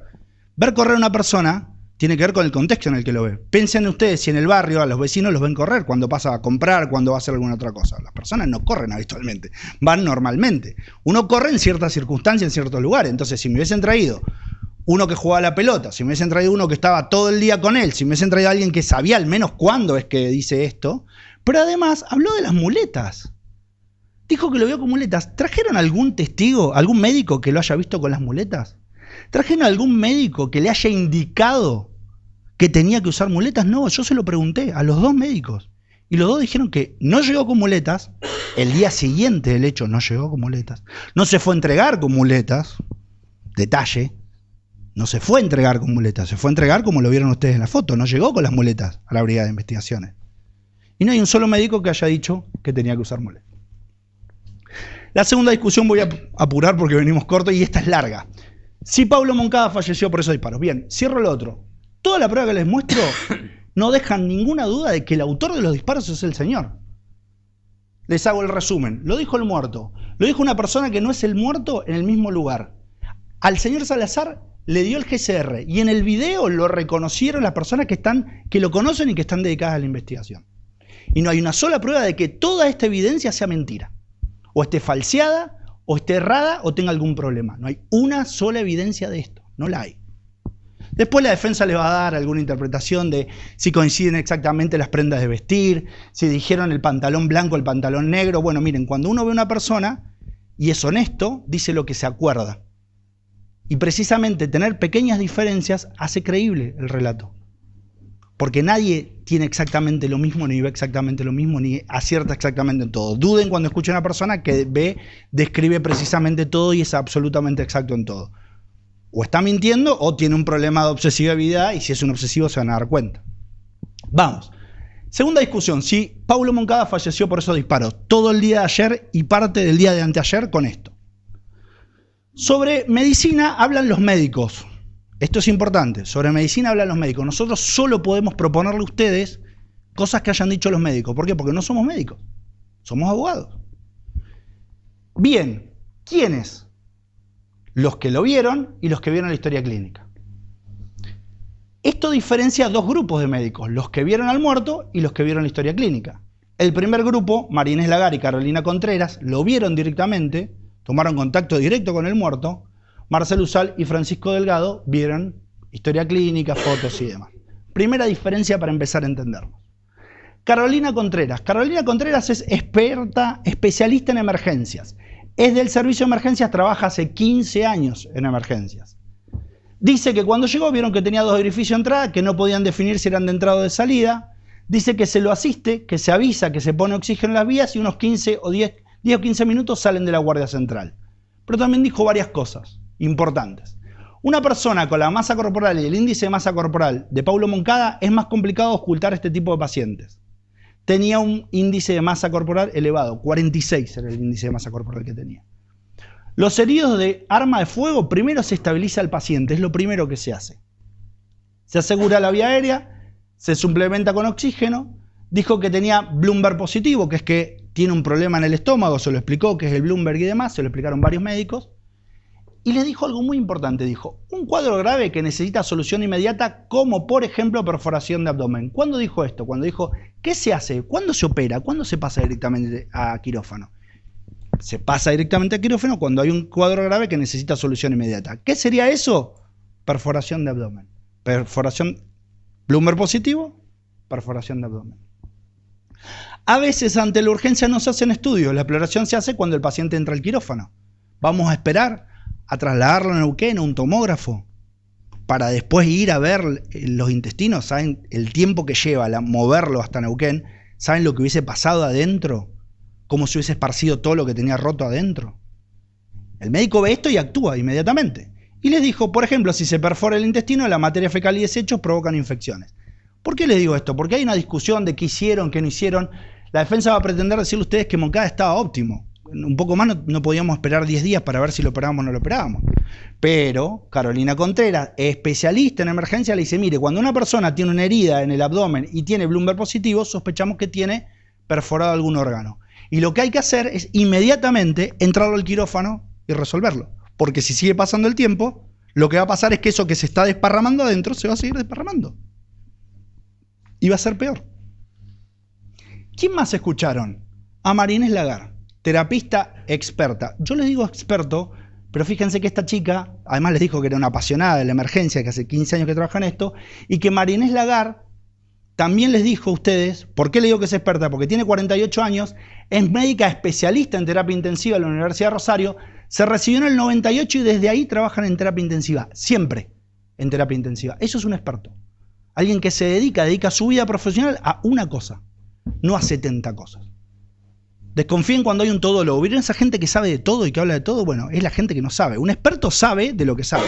Ver correr a una persona tiene que ver con el contexto en el que lo ve. Piensen ustedes si en el barrio a los vecinos los ven correr cuando pasa a comprar, cuando va a hacer alguna otra cosa. Las personas no corren habitualmente, van normalmente. Uno corre en ciertas circunstancias, en ciertos lugares. Entonces, si me hubiesen traído uno que jugaba a la pelota, si me hubiesen traído uno que estaba todo el día con él, si me hubiesen traído a alguien que sabía al menos cuándo es que dice esto, pero además habló de las muletas. Dijo que lo vio con muletas. ¿Trajeron algún testigo, algún médico que lo haya visto con las muletas? ¿Trajeron algún médico que le haya indicado que tenía que usar muletas? No, yo se lo pregunté a los 2 médicos. Y los 2 dijeron que no llegó con muletas. El día siguiente del hecho no llegó con muletas. No se fue a entregar con muletas. Detalle. No se fue a entregar con muletas. Se fue a entregar como lo vieron ustedes en la foto. No llegó con las muletas a la Brigada de Investigaciones. Y no hay un solo médico que haya dicho que tenía que usar muletas. La segunda discusión voy a apurar porque venimos cortos y esta es larga. Si Pablo Moncada falleció por esos disparos. Bien, cierro lo otro. Toda la prueba que les muestro no dejan ninguna duda de que el autor de los disparos es el señor. Les hago el resumen. Lo dijo el muerto. Lo dijo una persona que no es el muerto en el mismo lugar. Al señor Salazar le dio el GCR y en el video lo reconocieron las personas que lo conocen y que están dedicadas a la investigación. Y no hay una sola prueba de que toda esta evidencia sea mentira. O esté falseada, o esté errada, o tenga algún problema. No hay una sola evidencia de esto. No la hay. Después la defensa le va a dar alguna interpretación de si coinciden exactamente las prendas de vestir, si dijeron el pantalón blanco, el pantalón negro. Bueno, miren, cuando uno ve a una persona y es honesto, dice lo que se acuerda. Y precisamente tener pequeñas diferencias hace creíble el relato. Porque nadie tiene exactamente lo mismo, ni ve exactamente lo mismo, ni acierta exactamente en todo. Duden cuando escuchen a una persona que describe precisamente todo y es absolutamente exacto en todo. O está mintiendo o tiene un problema de obsesividad y si es un obsesivo se van a dar cuenta. Vamos. Segunda discusión. Si Pablo Moncada falleció por esos disparos todo el día de ayer y parte del día de anteayer con esto. Sobre medicina hablan los médicos. Esto es importante. Sobre medicina hablan los médicos. Nosotros solo podemos proponerle a ustedes cosas que hayan dicho los médicos. ¿Por qué? Porque no somos médicos. Somos abogados. Bien. ¿Quiénes? Los que lo vieron y los que vieron la historia clínica. Esto diferencia 2 grupos de médicos, los que vieron al muerto y los que vieron la historia clínica. El primer grupo, María Inés Lagar y Carolina Contreras, lo vieron directamente, tomaron contacto directo con el muerto. Marcelo Usal y Francisco Delgado vieron historia clínica, fotos y demás. Primera diferencia para empezar a entendernos. Carolina Contreras es experta, especialista en emergencias. Es del servicio de emergencias, trabaja hace 15 años en emergencias. Dice que cuando llegó vieron que tenía 2 orificios de entrada, que no podían definir si eran de entrada o de salida. Dice que se lo asiste, que se avisa, que se pone oxígeno en las vías y unos 10 o 15 minutos salen de la Guardia Central. Pero también dijo varias cosas importantes. Una persona con la masa corporal y el índice de masa corporal de Pablo Moncada es más complicado ocultar este tipo de pacientes. Tenía un índice de masa corporal elevado, 46 era el índice de masa corporal que tenía. Los heridos de arma de fuego, primero se estabiliza al paciente, es lo primero que se hace. Se asegura la vía aérea, se suplementa con oxígeno, dijo que tenía Bloomberg positivo, que es que tiene un problema en el estómago, se lo explicó, que es el Bloomberg y demás, se lo explicaron varios médicos, y les dijo algo muy importante, dijo, un cuadro grave que necesita solución inmediata, como por ejemplo perforación de abdomen. ¿Cuándo dijo esto? Cuando dijo, ¿qué se hace? ¿Cuándo se opera? ¿Cuándo se pasa directamente a quirófano? Se pasa directamente a quirófano cuando hay un cuadro grave que necesita solución inmediata. ¿Qué sería eso? Perforación de abdomen. Perforación, Bloomberg positivo, perforación de abdomen. A veces ante la urgencia no se hacen estudios, la exploración se hace cuando el paciente entra al quirófano. Vamos a esperar a trasladarlo a Neuquén, a un tomógrafo, para después ir a ver los intestinos. ¿Saben el tiempo que lleva moverlo hasta Neuquén? ¿Saben lo que hubiese pasado adentro? ¿Cómo se hubiese esparcido todo lo que tenía roto adentro? El médico ve esto y actúa inmediatamente. Y les dijo, por ejemplo, si se perfora el intestino, la materia fecal y desechos provocan infecciones. ¿Por qué les digo esto? Porque hay una discusión de qué hicieron, qué no hicieron. La defensa va a pretender decirle a ustedes que Moncada estaba óptimo. Un poco más no podíamos esperar 10 días para ver si lo operábamos o no lo operábamos. Pero Carolina Contreras, especialista en emergencia, le dice, mire, cuando una persona tiene una herida en el abdomen y tiene Bloomberg positivo, sospechamos que tiene perforado algún órgano. Y lo que hay que hacer es inmediatamente entrarlo al quirófano y resolverlo. Porque si sigue pasando el tiempo, lo que va a pasar es que eso que se está desparramando adentro se va a seguir desparramando. Y va a ser peor. ¿Quién más escucharon? A María Inés Lagar, terapista experta. Yo les digo experto, pero fíjense que esta chica, además les dijo que era una apasionada de la emergencia, que hace 15 años que trabaja en esto, y que María Inés Lagar también les dijo a ustedes, ¿por qué le digo que es experta? Porque tiene 48 años, es médica especialista en terapia intensiva en la Universidad de Rosario, se recibió en el 98 y desde ahí trabajan en terapia intensiva, siempre en terapia intensiva. Eso es un experto. Alguien que se dedica su vida profesional a una cosa, no a 70 cosas. Desconfíen cuando hay un todólogo. ¿Vieron esa gente que sabe de todo y que habla de todo? Bueno, es la gente que no sabe. Un experto sabe de lo que sabe.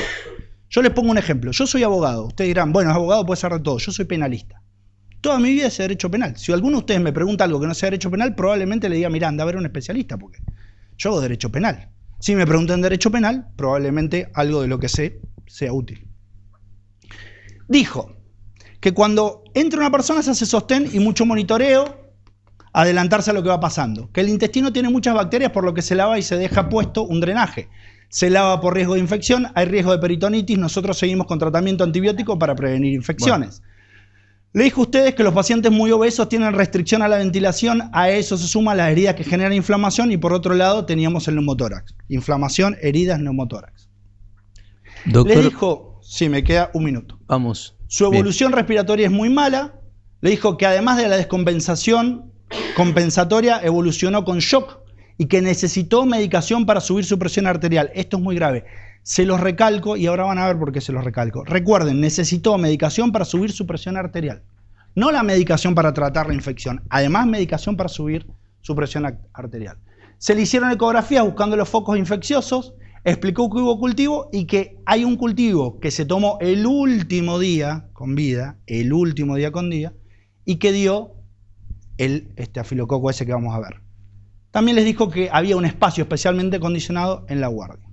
Yo les pongo un ejemplo. Yo soy abogado. Ustedes dirán, bueno, es abogado, puede saber de todo. Yo soy penalista. Toda mi vida es derecho penal. Si alguno de ustedes me pregunta algo que no sea derecho penal, probablemente le diga, mira, anda a ver un especialista, porque yo hago derecho penal. Si me preguntan derecho penal, probablemente algo de lo que sé sea útil. Dijo que cuando entra una persona se hace sostén y mucho monitoreo, adelantarse a lo que va pasando. Que el intestino tiene muchas bacterias, por lo que se lava y se deja puesto un drenaje. Se lava por riesgo de infección, hay riesgo de peritonitis, nosotros seguimos con tratamiento antibiótico para prevenir infecciones. Bueno. Le dijo a ustedes que los pacientes muy obesos tienen restricción a la ventilación, a eso se suma las heridas que generan inflamación y por otro lado teníamos el neumotórax. Inflamación, heridas, neumotórax. Doctor, le dijo, sí, me queda un minuto. Vamos. Su evolución respiratoria es muy mala. Le dijo que además de la descompensación compensatoria, evolucionó con shock y que necesitó medicación para subir su presión arterial. Esto es muy grave. Se los recalco y ahora van a ver por qué se los recalco. Recuerden, necesitó medicación para subir su presión arterial. No la medicación para tratar la infección, además medicación para subir su presión arterial. Se le hicieron ecografías buscando los focos infecciosos, explicó que hubo cultivo y que hay un cultivo que se tomó el último día con vida, y que dio el estafilococo ese que vamos a ver. También les dijo que había un espacio especialmente acondicionado en la guardia.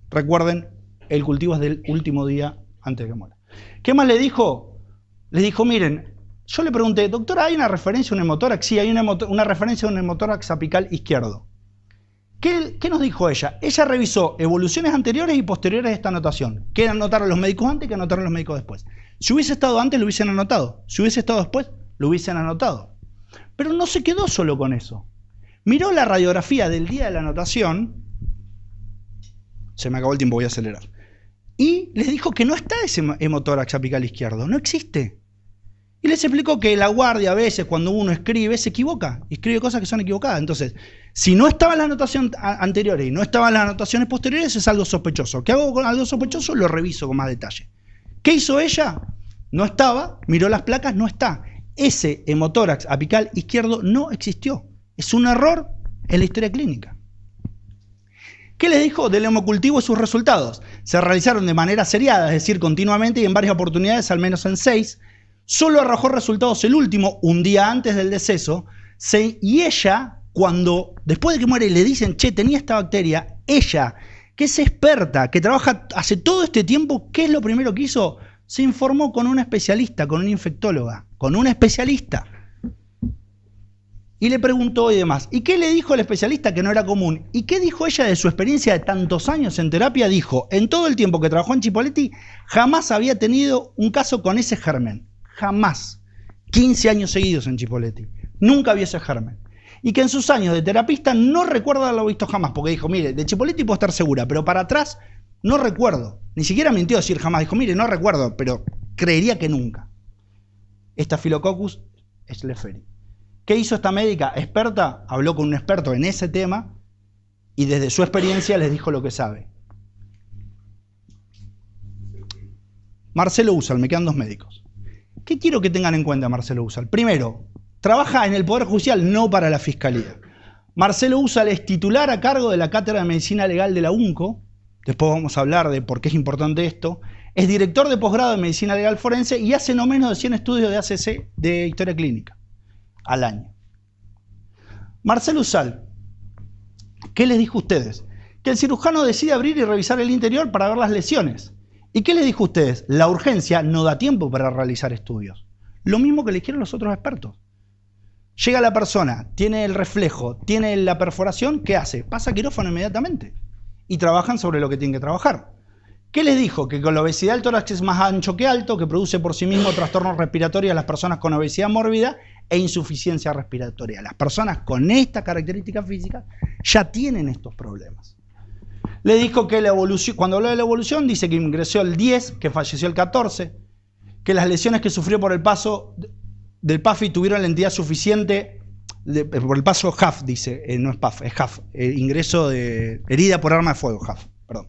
Recuerden, el cultivo es del último día antes de que muera. ¿Qué más le dijo? Les dijo, miren, yo le pregunté, doctora, ¿hay una referencia a un hemotórax? Sí, hay una referencia a un hemotórax apical izquierdo. ¿Qué nos dijo ella? Ella revisó evoluciones anteriores y posteriores de esta anotación. ¿Qué anotaron los médicos antes y qué anotaron los médicos después? Si hubiese estado antes, lo hubiesen anotado. Si hubiese estado después, lo hubiesen anotado. Pero no se quedó solo con eso. Miró la radiografía del día de la anotación. Se me acabó el tiempo, voy a acelerar. Y les dijo que no está ese hemotórax apical izquierdo, no existe. Y les explicó que la guardia a veces cuando uno escribe se equivoca, escribe cosas que son equivocadas. Entonces, si no estaba en la anotación anteriores y no estaba en las anotaciones posteriores, es algo sospechoso. ¿Qué hago con algo sospechoso? Lo reviso con más detalle. ¿Qué hizo ella? No estaba, miró las placas, no está. Ese hemotórax apical izquierdo no existió. Es un error en la historia clínica. ¿Qué les dijo del hemocultivo y sus resultados? Se realizaron de manera seriada, es decir, continuamente y en varias oportunidades, al menos en 6. Solo arrojó resultados el último, un día antes del deceso. Y ella, cuando después de que muere le dicen, che, tenía esta bacteria, ella, que es experta, que trabaja hace todo este tiempo, ¿qué es lo primero que hizo? Se informó con una especialista, con una infectóloga, con una especialista. Y le preguntó y demás. ¿Y qué le dijo el especialista que no era común? ¿Y qué dijo ella de su experiencia de tantos años en terapia? Dijo, en todo el tiempo que trabajó en Chipoleti, jamás había tenido un caso con ese germen. Jamás. 15 años seguidos en Chipoleti. Nunca había ese germen. Y que en sus años de terapista no recuerda haberlo visto jamás. Porque dijo, mire, de Chipoleti puedo estar segura, pero para atrás no recuerdo. Ni siquiera mintió decir jamás. Dijo, mire, no recuerdo, pero creería que nunca. Staphylococcus schleiferi. ¿Qué hizo esta médica experta? Habló con un experto en ese tema y desde su experiencia les dijo lo que sabe. Marcelo Usal, me quedan 2 médicos. ¿Qué quiero que tengan en cuenta Marcelo Usal? Primero, trabaja en el Poder Judicial, no para la Fiscalía. Marcelo Usal es titular a cargo de la Cátedra de Medicina Legal de la UNCO. Después vamos a hablar de por qué es importante esto. Es director de posgrado de Medicina Legal Forense y hace no menos de 100 estudios de ACC de Historia Clínica al año. Marcelo Usal, ¿qué les dijo a ustedes? Que el cirujano decide abrir y revisar el interior para ver las lesiones. ¿Y qué les dijo a ustedes? La urgencia no da tiempo para realizar estudios. Lo mismo que le dijeron los otros expertos. Llega la persona, tiene el reflejo, tiene la perforación, ¿qué hace? Pasa a quirófano inmediatamente. Y trabajan sobre lo que tienen que trabajar. ¿Qué les dijo? Que con la obesidad el tórax es más ancho que alto, que produce por sí mismo trastornos respiratorios a las personas con obesidad mórbida e insuficiencia respiratoria. Las personas con estas características físicas ya tienen estos problemas. Le dijo que la evolución, cuando habló de la evolución, dice que ingresó el 10, que falleció el 14, que las lesiones que sufrió por el paso del PAFI tuvieron la entidad suficiente, por el paso HAF, dice, no es PAF, es HAF, ingreso de herida por arma de fuego, HAF, perdón.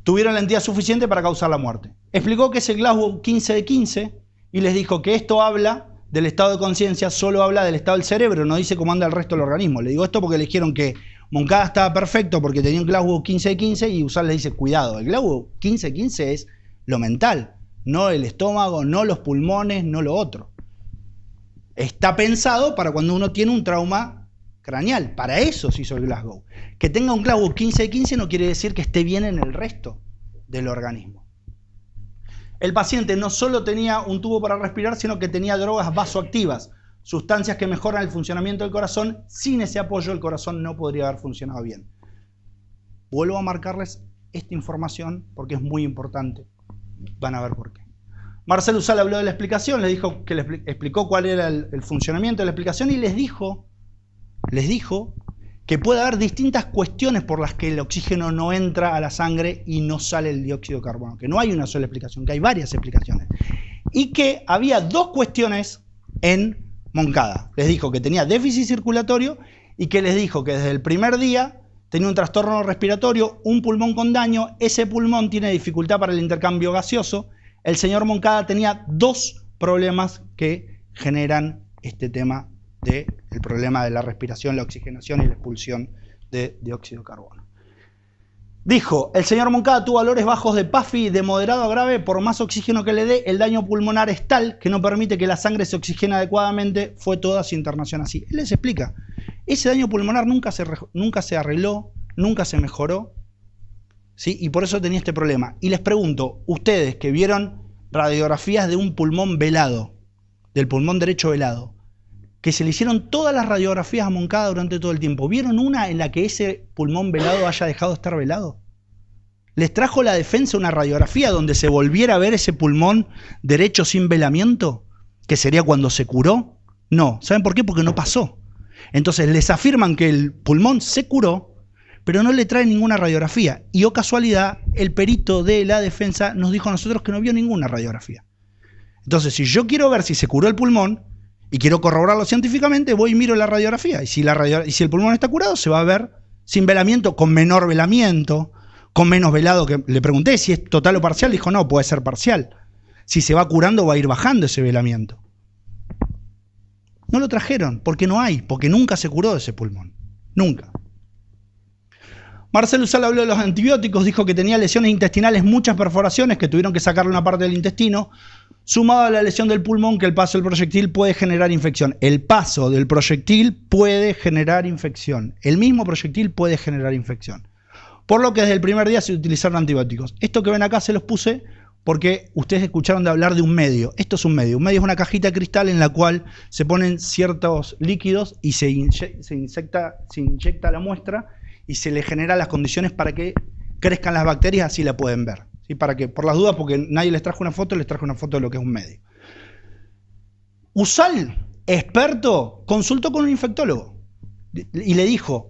Tuvieron la entidad suficiente para causar la muerte. Explicó que es el Glasgow 15 de 15 y les dijo que esto habla del estado de conciencia, solo habla del estado del cerebro, no dice cómo anda el resto del organismo. Le digo esto porque le dijeron que Moncada estaba perfecto porque tenía un Glasgow 15 de 15 y Usal le dice, cuidado, el Glasgow 15 de 15 es lo mental, no el estómago, no los pulmones, no lo otro. Está pensado para cuando uno tiene un trauma craneal, para eso se hizo el Glasgow. Que tenga un Glasgow 15 de 15 no quiere decir que esté bien en el resto del organismo. El paciente no solo tenía un tubo para respirar, sino que tenía drogas vasoactivas, sustancias que mejoran el funcionamiento del corazón. Sin ese apoyo el corazón no podría haber funcionado bien. Vuelvo a marcarles esta información porque es muy importante. Van a ver por qué. Marcelo Usal habló de la explicación, les dijo que explicó cuál era el funcionamiento de la explicación y les dijo que puede haber distintas cuestiones por las que el oxígeno no entra a la sangre y no sale el dióxido de carbono, que no hay una sola explicación, que hay varias explicaciones. Y que había 2 cuestiones en Moncada. Les dijo que tenía déficit circulatorio y que les dijo que desde el primer día tenía un trastorno respiratorio, un pulmón con daño, ese pulmón tiene dificultad para el intercambio gaseoso. El señor Moncada tenía 2 problemas que generan este tema del problema de la respiración, la oxigenación y la expulsión de dióxido de carbono. Dijo, el señor Moncada tuvo valores bajos de PAFI de moderado a grave, por más oxígeno que le dé, el daño pulmonar es tal que no permite que la sangre se oxigene adecuadamente, fue toda su internación así. Él les explica, ese daño pulmonar nunca se arregló, nunca se mejoró, ¿sí? Y por eso tenía este problema. Y les pregunto, ustedes que vieron radiografías de un pulmón velado, del pulmón derecho velado, que se le hicieron todas las radiografías a Moncada durante todo el tiempo, ¿vieron una en la que ese pulmón velado haya dejado de estar velado? ¿Les trajo la defensa una radiografía donde se volviera a ver ese pulmón derecho sin velamiento? ¿Que sería cuando se curó? No. ¿Saben por qué? Porque no pasó. Entonces les afirman que el pulmón se curó, pero no le traen ninguna radiografía. Y oh casualidad, el perito de la defensa nos dijo a nosotros que no vio ninguna radiografía. Entonces, si yo quiero ver si se curó el pulmón y quiero corroborarlo científicamente, voy y miro la radiografía. Y si el pulmón está curado, se va a ver sin velamiento, con menor velamiento, con menos velado. Que le pregunté si es total o parcial, dijo no, puede ser parcial. Si se va curando, va a ir bajando ese velamiento. No lo trajeron, porque no hay, porque nunca se curó ese pulmón. Nunca. Marcelo Usal habló de los antibióticos, dijo que tenía lesiones intestinales, muchas perforaciones, que tuvieron que sacarle una parte del intestino, sumado a la lesión del pulmón, que el paso del proyectil puede generar infección. El paso del proyectil puede generar infección. El mismo proyectil puede generar infección. Por lo que desde el primer día se utilizaron antibióticos. Esto que ven acá se los puse porque ustedes escucharon de hablar de un medio. Esto es un medio. Un medio es una cajita de cristal en la cual se ponen ciertos líquidos y se inyecta la muestra y se le generan las condiciones para que crezcan las bacterias, así la pueden ver. ¿Sí? Para que, por las dudas, porque nadie les trajo una foto, les trajo una foto de lo que es un medio. Usal, experto, consultó con un infectólogo y le dijo...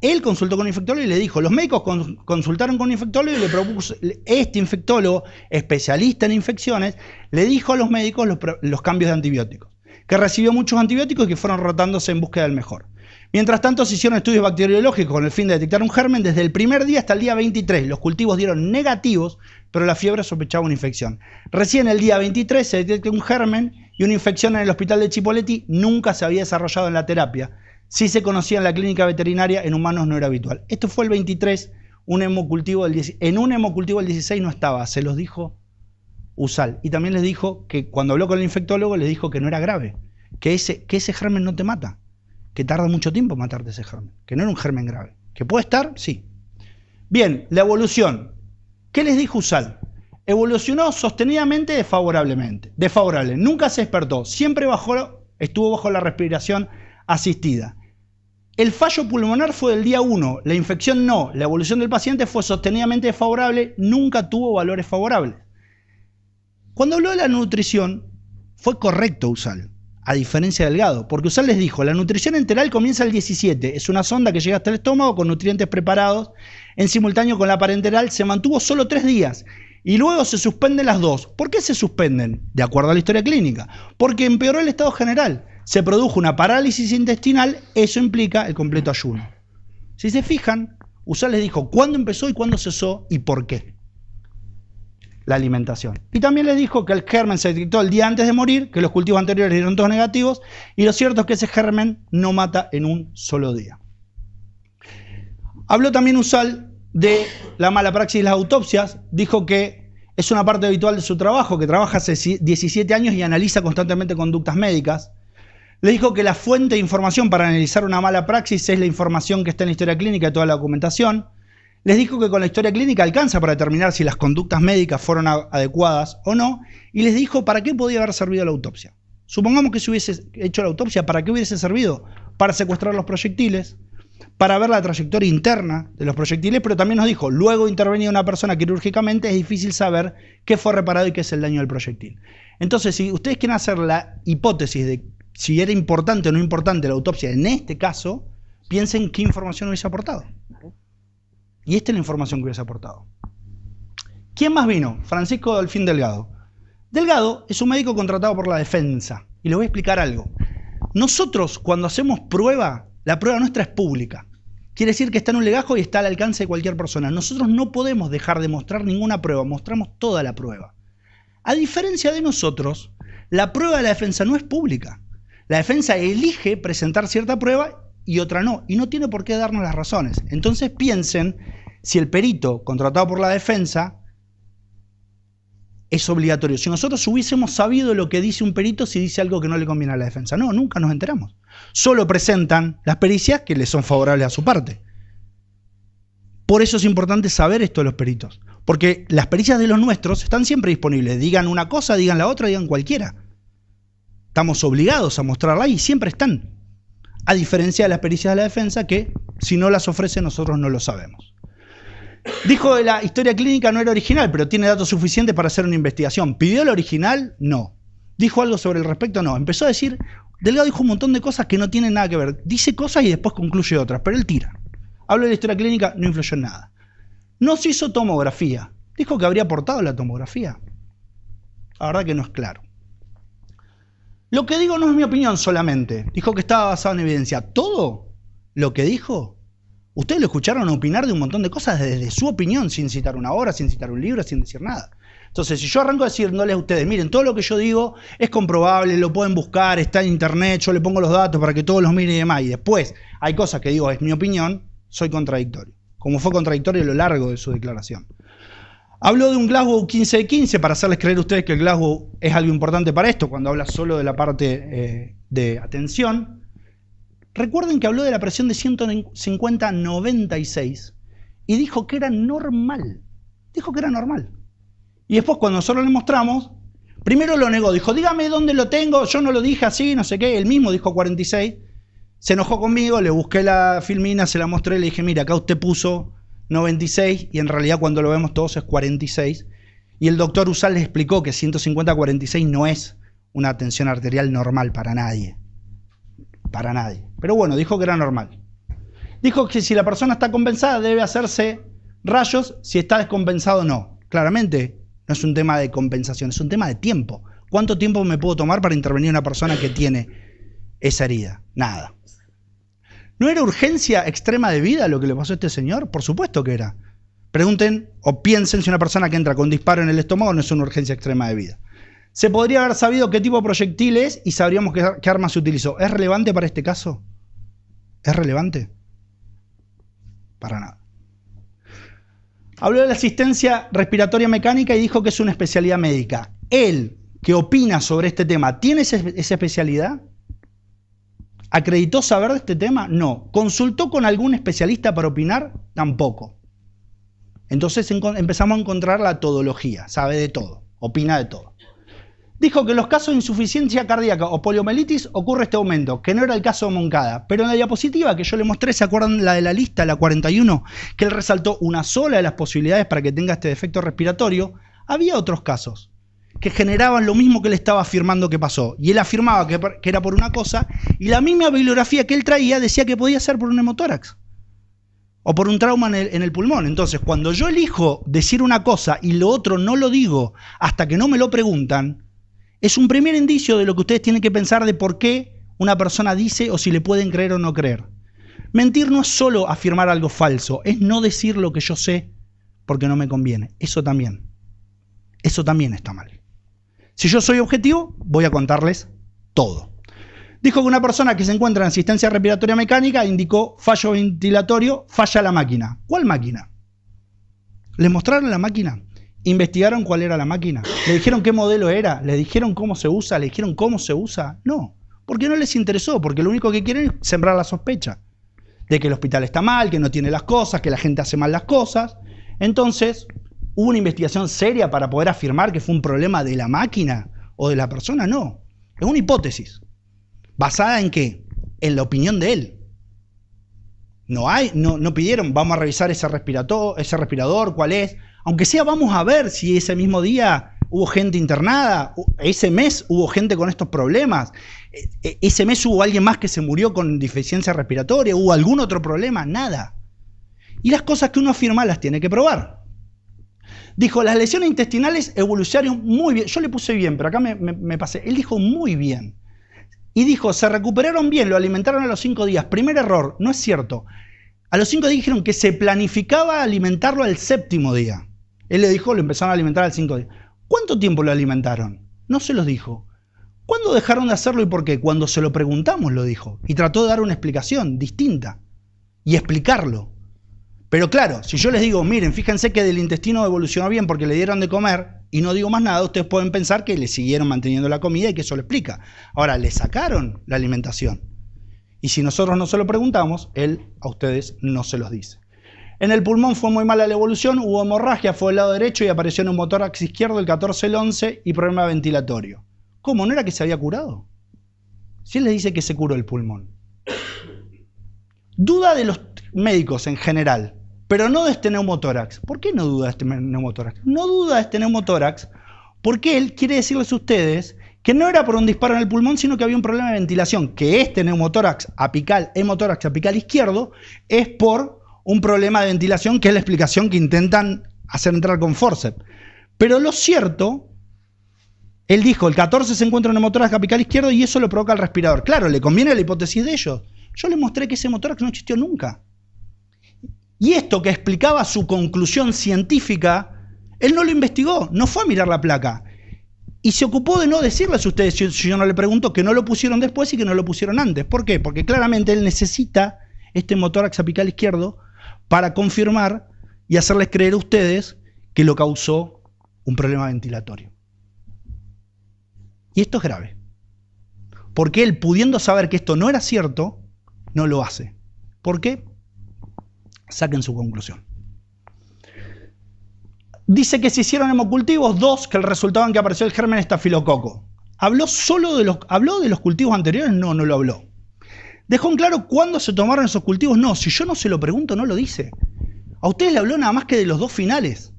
Él consultó con un infectólogo y le dijo, los médicos consultaron con un infectólogo y le propuso, este infectólogo, especialista en infecciones, le dijo a los médicos los cambios de antibióticos, que recibió muchos antibióticos y que fueron rotándose en búsqueda del mejor. Mientras tanto, se hicieron estudios bacteriológicos con el fin de detectar un germen desde el primer día hasta el día 23. Los cultivos dieron negativos, pero la fiebre sospechaba una infección. Recién el día 23 se detectó un germen y una infección en el hospital de Chipoleti nunca se había desarrollado en la terapia. Sí se conocía en la clínica veterinaria, en humanos no era habitual. Esto fue el 23, en un hemocultivo el 16 no estaba, se los dijo Usal. Y también les dijo que cuando habló con el infectólogo les dijo que no era grave, que ese germen no te mata, que tarda mucho tiempo en matarte ese germen, que no era un germen grave. ¿Que puede estar? Sí. Bien, la evolución. ¿Qué les dijo Usal? Evolucionó sostenidamente desfavorable. Nunca se despertó, siempre estuvo bajo la respiración asistida. El fallo pulmonar fue del día 1, la infección no, la evolución del paciente fue sostenidamente desfavorable, nunca tuvo valores favorables. Cuando habló de la nutrición, fue correcto Usal, a diferencia de Delgado, porque Usal les dijo, la nutrición enteral comienza el 17, es una sonda que llega hasta el estómago con nutrientes preparados, en simultáneo con la parenteral, se mantuvo solo 3 días, y luego se suspenden las 2. ¿Por qué se suspenden? De acuerdo a la historia clínica, porque empeoró el estado general. Se produjo una parálisis intestinal, eso implica el completo ayuno. Si se fijan, Usal les dijo cuándo empezó y cuándo cesó y por qué. La alimentación. Y también les dijo que el germen se detectó el día antes de morir, que los cultivos anteriores dieron todos negativos, y lo cierto es que ese germen no mata en un solo día. Habló también Usal de la mala praxis de las autopsias, dijo que es una parte habitual de su trabajo, que trabaja hace 17 años y analiza constantemente conductas médicas. Le dijo que la fuente de información para analizar una mala praxis es la información que está en la historia clínica y toda la documentación. Les dijo que con la historia clínica alcanza para determinar si las conductas médicas fueron adecuadas o no. Y les dijo para qué podía haber servido la autopsia. Supongamos que se hubiese hecho la autopsia, ¿para qué hubiese servido? Para secuestrar los proyectiles, para ver la trayectoria interna de los proyectiles, pero también nos dijo, luego de intervenir una persona quirúrgicamente es difícil saber qué fue reparado y qué es el daño del proyectil. Entonces, si ustedes quieren hacer la hipótesis de si era importante o no importante la autopsia en este caso, piensen qué información hubiese aportado. Y esta es la información que hubiese aportado. ¿Quién más vino? Francisco Delfín Delgado. Delgado es un médico contratado por la defensa. Y les voy a explicar algo. Nosotros, cuando hacemos prueba, la prueba nuestra es pública. Quiere decir que está en un legajo y está al alcance de cualquier persona. Nosotros no podemos dejar de mostrar ninguna prueba, mostramos toda la prueba. A diferencia de nosotros, la prueba de la defensa no es pública. La defensa elige presentar cierta prueba y otra no, y no tiene por qué darnos las razones. Entonces piensen si el perito contratado por la defensa es obligatorio. Si nosotros hubiésemos sabido lo que dice un perito si dice algo que no le conviene a la defensa. No, nunca nos enteramos. Solo presentan las pericias que les son favorables a su parte. Por eso es importante saber esto de los peritos. Porque las pericias de los nuestros están siempre disponibles. Digan una cosa, digan la otra, digan cualquiera. Estamos obligados a mostrarla y siempre están. A diferencia de las pericias de la defensa que si no las ofrece nosotros no lo sabemos. Dijo que la historia clínica no era original, pero tiene datos suficientes para hacer una investigación. ¿Pidió la original? No. ¿Dijo algo sobre el respecto? No. Empezó a decir, Delgado dijo un montón de cosas que no tienen nada que ver. Dice cosas y después concluye otras, pero él tira. Habló de la historia clínica, no influyó en nada. No se hizo tomografía. Dijo que habría aportado la tomografía. La verdad que no es claro. Lo que digo no es mi opinión solamente. Dijo que estaba basado en evidencia. Todo lo que dijo, ustedes lo escucharon opinar de un montón de cosas desde su opinión, sin citar una obra, sin citar un libro, sin decir nada. Entonces, si yo arranco diciéndoles a ustedes, miren, todo lo que yo digo es comprobable, lo pueden buscar, está en internet, yo le pongo los datos para que todos los miren y demás, y después hay cosas que digo, es mi opinión, soy contradictorio. Como fue contradictorio a lo largo de su declaración. Habló de un Glasgow 15 de 15 para hacerles creer a ustedes que el Glasgow es algo importante para esto, cuando habla solo de la parte de atención. Recuerden que habló de la presión de 150/96 y dijo que era normal. Dijo que era normal. Y después cuando nosotros le mostramos, primero lo negó, dijo, dígame dónde lo tengo, yo no lo dije así, no sé qué, él mismo dijo 46, se enojó conmigo, le busqué la filmina, se la mostré, le dije, mira, acá usted puso 96 y en realidad cuando lo vemos todos es 46. Y el doctor Usal les explicó que 150-46 no es una tensión arterial normal para nadie. Para nadie. Pero bueno, dijo que era normal. Dijo que si la persona está compensada debe hacerse rayos, si está descompensado no. Claramente no es un tema de compensación, es un tema de tiempo. ¿Cuánto tiempo me puedo tomar para intervenir una persona que tiene esa herida? Nada. ¿No era urgencia extrema de vida lo que le pasó a este señor? Por supuesto que era. Pregunten o piensen si una persona que entra con disparo en el estómago no es una urgencia extrema de vida. Se podría haber sabido qué tipo de proyectil es y sabríamos qué arma se utilizó. ¿Es relevante para este caso? ¿Es relevante? Para nada. Habló de la asistencia respiratoria mecánica y dijo que es una especialidad médica. Él, que opina sobre este tema, ¿tiene esa especialidad? ¿Acreditó saber de este tema? No. ¿Consultó con algún especialista para opinar? Tampoco. Entonces empezamos a encontrar la todología, sabe de todo, opina de todo. Dijo que en los casos de insuficiencia cardíaca o poliomielitis ocurre este aumento, que no era el caso de Moncada. Pero en la diapositiva que yo le mostré, ¿se acuerdan la de la lista, la 41? Que él resaltó una sola de las posibilidades para que tenga este defecto respiratorio. Había otros casos que generaban lo mismo que él estaba afirmando que pasó. Y él afirmaba que era por una cosa, y la misma bibliografía que él traía decía que podía ser por un hemotórax. O por un trauma en el pulmón. Entonces, cuando yo elijo decir una cosa y lo otro no lo digo hasta que no me lo preguntan, es un primer indicio de lo que ustedes tienen que pensar de por qué una persona dice o si le pueden creer o no creer. Mentir no es solo afirmar algo falso, es no decir lo que yo sé porque no me conviene. Eso también está mal. Si yo soy objetivo, voy a contarles todo. Dijo que una persona que se encuentra en asistencia respiratoria mecánica indicó fallo ventilatorio, falla la máquina. ¿Cuál máquina? ¿Les mostraron la máquina? ¿Investigaron cuál era la máquina? ¿Le dijeron qué modelo era? ¿Le dijeron cómo se usa? ¿Le dijeron cómo se usa? No, porque no les interesó, porque lo único que quieren es sembrar la sospecha de que el hospital está mal, que no tiene las cosas, que la gente hace mal las cosas. Entonces, ¿hubo una investigación seria para poder afirmar que fue un problema de la máquina o de la persona? No, es una hipótesis. ¿Basada en qué? En la opinión de él. No pidieron, vamos a revisar ese respirador, cuál es. Aunque sea, vamos a ver si ese mismo día hubo gente internada, ese mes hubo gente con estos problemas, ese mes hubo alguien más que se murió con deficiencia respiratoria, hubo algún otro problema, nada. Y las cosas que uno afirma las tiene que probar. Dijo, las lesiones intestinales evolucionaron muy bien. Yo le puse bien, pero acá me pasé. Él dijo muy bien. Y dijo, se recuperaron bien, lo alimentaron a los 5 días. Primer error, no es cierto. A los 5 días dijeron que se planificaba alimentarlo al 7º día. Él le dijo, lo empezaron a alimentar al 5 días. ¿Cuánto tiempo lo alimentaron? No se los dijo. ¿Cuándo dejaron de hacerlo y por qué? Cuando se lo preguntamos lo dijo. Y trató de dar una explicación distinta. Y explicarlo. Pero claro, si yo les digo, miren, fíjense que del intestino evolucionó bien porque le dieron de comer y no digo más nada, ustedes pueden pensar que le siguieron manteniendo la comida y que eso lo explica. Ahora, le sacaron la alimentación. Y si nosotros no se lo preguntamos, él a ustedes no se los dice. En el pulmón fue muy mala la evolución, hubo hemorragia, fue del lado derecho y apareció en un motórax izquierdo el 14-11 y problema ventilatorio. ¿Cómo? ¿No era que se había curado? Si él les dice que se curó el pulmón. Duda de los médicos en general. Pero no de este neumotórax. ¿Por qué no duda de este neumotórax? No duda de este neumotórax porque él quiere decirles a ustedes que no era por un disparo en el pulmón, sino que había un problema de ventilación, que este neumotórax apical, hemotórax apical izquierdo, es por un problema de ventilación, que es la explicación que intentan hacer entrar con forceps. Pero lo cierto, él dijo, el 14 se encuentra en hemotórax apical izquierdo y eso lo provoca el respirador. Claro, le conviene la hipótesis de ellos. Yo les mostré que ese hemotórax no existió nunca. Y esto que explicaba su conclusión científica, él no lo investigó, no fue a mirar la placa. Y se ocupó de no decirles a ustedes, si yo no le pregunto, que no lo pusieron después y que no lo pusieron antes. ¿Por qué? Porque claramente él necesita este hemotórax apical izquierdo para confirmar y hacerles creer a ustedes que lo causó un problema ventilatorio. Y esto es grave. Porque él, pudiendo saber que esto no era cierto, no lo hace. ¿Por qué? Saquen su conclusión. Dice que se hicieron hemocultivos, 2, que el resultado en que apareció el germen estafilococo. ¿Habló solo habló de los cultivos anteriores? No, no lo habló. ¿Dejó en claro cuándo se tomaron esos cultivos? No, si yo no se lo pregunto, no lo dice. A ustedes le habló nada más que de los 2 finales.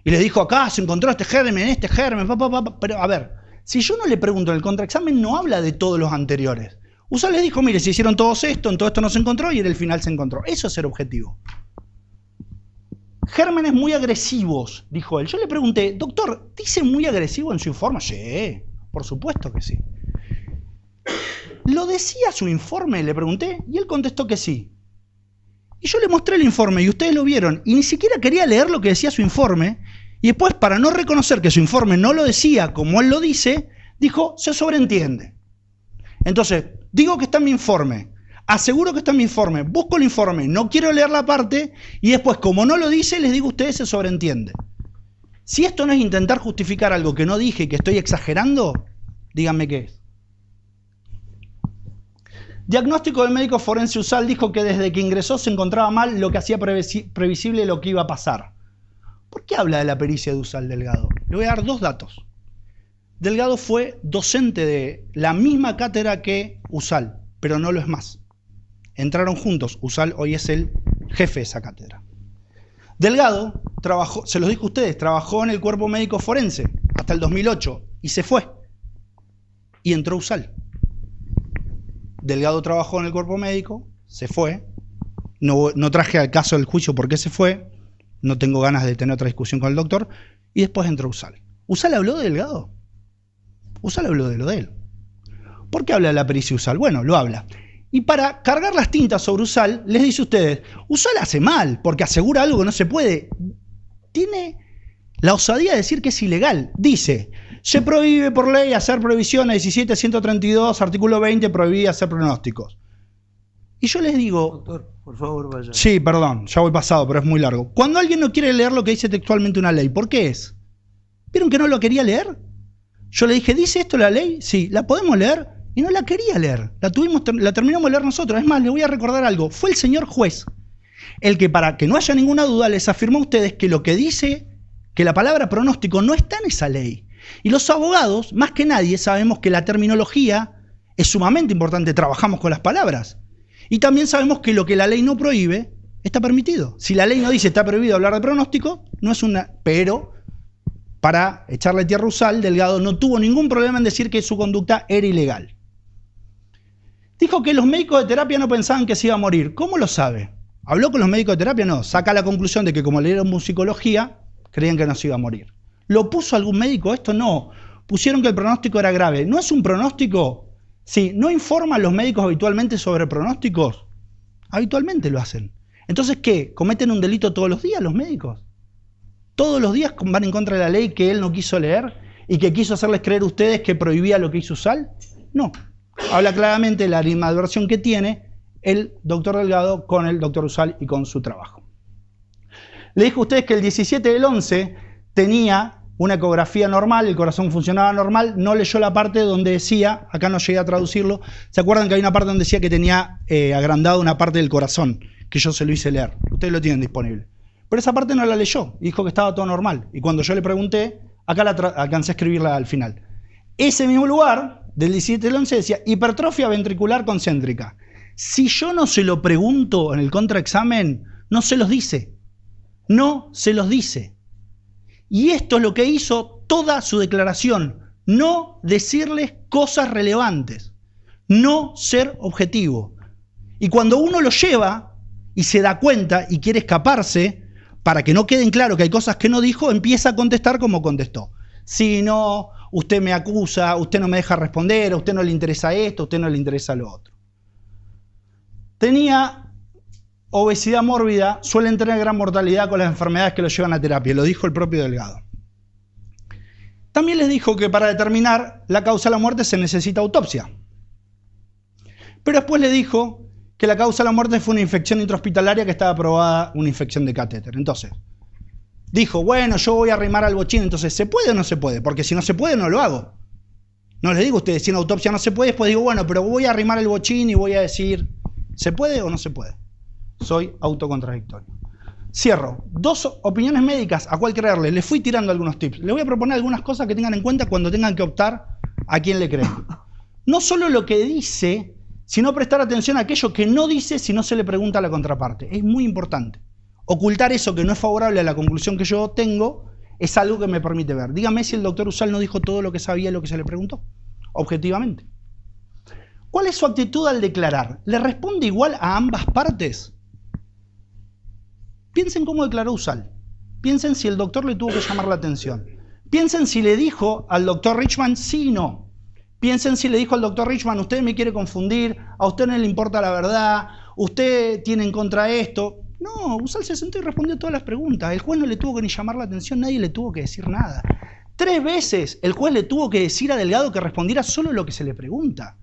Y le dijo, acá se encontró este germen, pero a ver, si yo no le pregunto en el contraexamen, no habla de todos los anteriores. USAL les dijo, mire, se hicieron todos esto, en todo esto no se encontró y en el final se encontró. Eso es ser objetivo. Gérmenes muy agresivos, dijo él. Yo le pregunté, doctor, ¿dice muy agresivo en su informe? Sí, por supuesto que sí. ¿Lo decía su informe? Le pregunté, y él contestó que sí. Y yo le mostré el informe y ustedes lo vieron, y ni siquiera quería leer lo que decía su informe, y después, para no reconocer que su informe no lo decía como él lo dice, dijo, se sobreentiende. Entonces, digo que está en mi informe, aseguro que está en mi informe, busco el informe, no quiero leer la parte, y después, como no lo dice, les digo a ustedes, se sobreentiende. Si esto no es intentar justificar algo que no dije y que estoy exagerando, díganme qué es. Diagnóstico del médico forense USAL dijo que desde que ingresó se encontraba mal lo que hacía previsible lo que iba a pasar. ¿Por qué habla de la pericia de USAL Delgado? Le voy a dar 2 datos. Delgado fue docente de la misma cátedra que USAL, pero no lo es más. Entraron juntos. USAL hoy es el jefe de esa cátedra. Delgado trabajó, se los dijo a ustedes, trabajó en el cuerpo médico forense hasta el 2008 y se fue. Y entró USAL. Delgado trabajó en el cuerpo médico, se fue. No traje al caso del juicio por qué se fue. No tengo ganas de tener otra discusión con el doctor. Y después entró USAL. ¿USAL habló de Delgado? USAL habló de lo de él. ¿Por qué habla de la pericia USAL? Bueno, lo habla. Y para cargar las tintas sobre USAL, les dice a ustedes, USAL hace mal, porque asegura algo que no se puede. Tiene la osadía de decir que es ilegal. Dice, se prohíbe por ley hacer previsiones, 17.132, artículo 20, prohibía hacer pronósticos. Y yo les digo... Doctor, por favor, vaya. Sí, perdón, ya voy pasado, pero es muy largo. Cuando alguien no quiere leer lo que dice textualmente una ley, ¿por qué es? ¿Vieron que no lo quería leer? Yo le dije, ¿dice esto la ley? Sí, ¿la podemos leer? Y no la quería leer. La terminamos de leer nosotros. Es más, les voy a recordar algo. Fue el señor juez el que, para que no haya ninguna duda, les afirmó a ustedes que lo que dice, que la palabra pronóstico no está en esa ley. Y los abogados, más que nadie, sabemos que la terminología es sumamente importante. Trabajamos con las palabras. Y también sabemos que lo que la ley no prohíbe está permitido. Si la ley no dice está prohibido hablar de pronóstico, no es una... Pero, para echarle tierra a USAL, Delgado no tuvo ningún problema en decir que su conducta era ilegal. Dijo que los médicos de terapia no pensaban que se iba a morir. ¿Cómo lo sabe? ¿Habló con los médicos de terapia? No. Saca la conclusión de que como leyeron musicología, creían que no se iba a morir. ¿Lo puso algún médico esto? No. Pusieron que el pronóstico era grave. ¿No es un pronóstico? Sí. ¿No informan los médicos habitualmente sobre pronósticos? Habitualmente lo hacen. Entonces, ¿qué? ¿Cometen un delito todos los días los médicos? ¿Todos los días van en contra de la ley que él no quiso leer y que quiso hacerles creer a ustedes que prohibía lo que hizo USAL? No. Habla claramente de la animadversión que tiene el doctor Delgado con el doctor USAL y con su trabajo. Le dijo a ustedes que el 17 del 11 tenía una ecografía normal, el corazón funcionaba normal, no leyó la parte donde decía, acá no llegué a traducirlo, ¿se acuerdan que hay una parte donde decía que tenía agrandado una parte del corazón? Que yo se lo hice leer, ustedes lo tienen disponible. Pero esa parte no la leyó, dijo que estaba todo normal. Y cuando yo le pregunté, acá alcancé a escribirla al final. Ese mismo lugar, del 17 del 11, decía hipertrofia ventricular concéntrica. Si yo no se lo pregunto en el contraexamen, no se los dice. No se los dice. Y esto es lo que hizo toda su declaración. No decirles cosas relevantes. No ser objetivo. Y cuando uno lo lleva y se da cuenta y quiere escaparse, para que no queden claro que hay cosas que no dijo, empieza a contestar como contestó. Si no, usted me acusa, usted no me deja responder, a usted no le interesa esto, a usted no le interesa lo otro. Tenía obesidad mórbida, suelen tener gran mortalidad con las enfermedades que lo llevan a terapia, lo dijo el propio Delgado. También les dijo que para determinar la causa de la muerte se necesita autopsia. Pero después le dijo que la causa de la muerte fue una infección intrahospitalaria que estaba aprobada una infección de catéter. Entonces, dijo, bueno, yo voy a arrimar al bochín, entonces, ¿se puede o no se puede? Porque si no se puede, no lo hago. No les digo a ustedes, si en autopsia no se puede, después digo, bueno, pero voy a arrimar el bochín y voy a decir, ¿se puede o no se puede? Soy autocontradictorio. Cierro. 2 opiniones médicas, ¿a cuál creerle? Les fui tirando algunos tips. Les voy a proponer algunas cosas que tengan en cuenta cuando tengan que optar a quién le creen. No solo lo que dice, sino prestar atención a aquello que no dice si no se le pregunta a la contraparte. Es muy importante. Ocultar eso que no es favorable a la conclusión que yo tengo es algo que me permite ver. Dígame si el doctor Usal no dijo todo lo que sabía y lo que se le preguntó, objetivamente. ¿Cuál es su actitud al declarar? ¿Le responde igual a ambas partes? Piensen cómo declaró Usal. Piensen si el doctor le tuvo que llamar la atención. Piensen si le dijo al doctor Richman sí y no. Piensen si le dijo al doctor Richman, usted me quiere confundir, a usted no le importa la verdad, usted tiene en contra esto. No, Usal se sentó y respondió todas las preguntas. El juez no le tuvo que ni llamar la atención, nadie le tuvo que decir nada. 3 veces el juez le tuvo que decir a Delgado que respondiera solo lo que se le pregunta.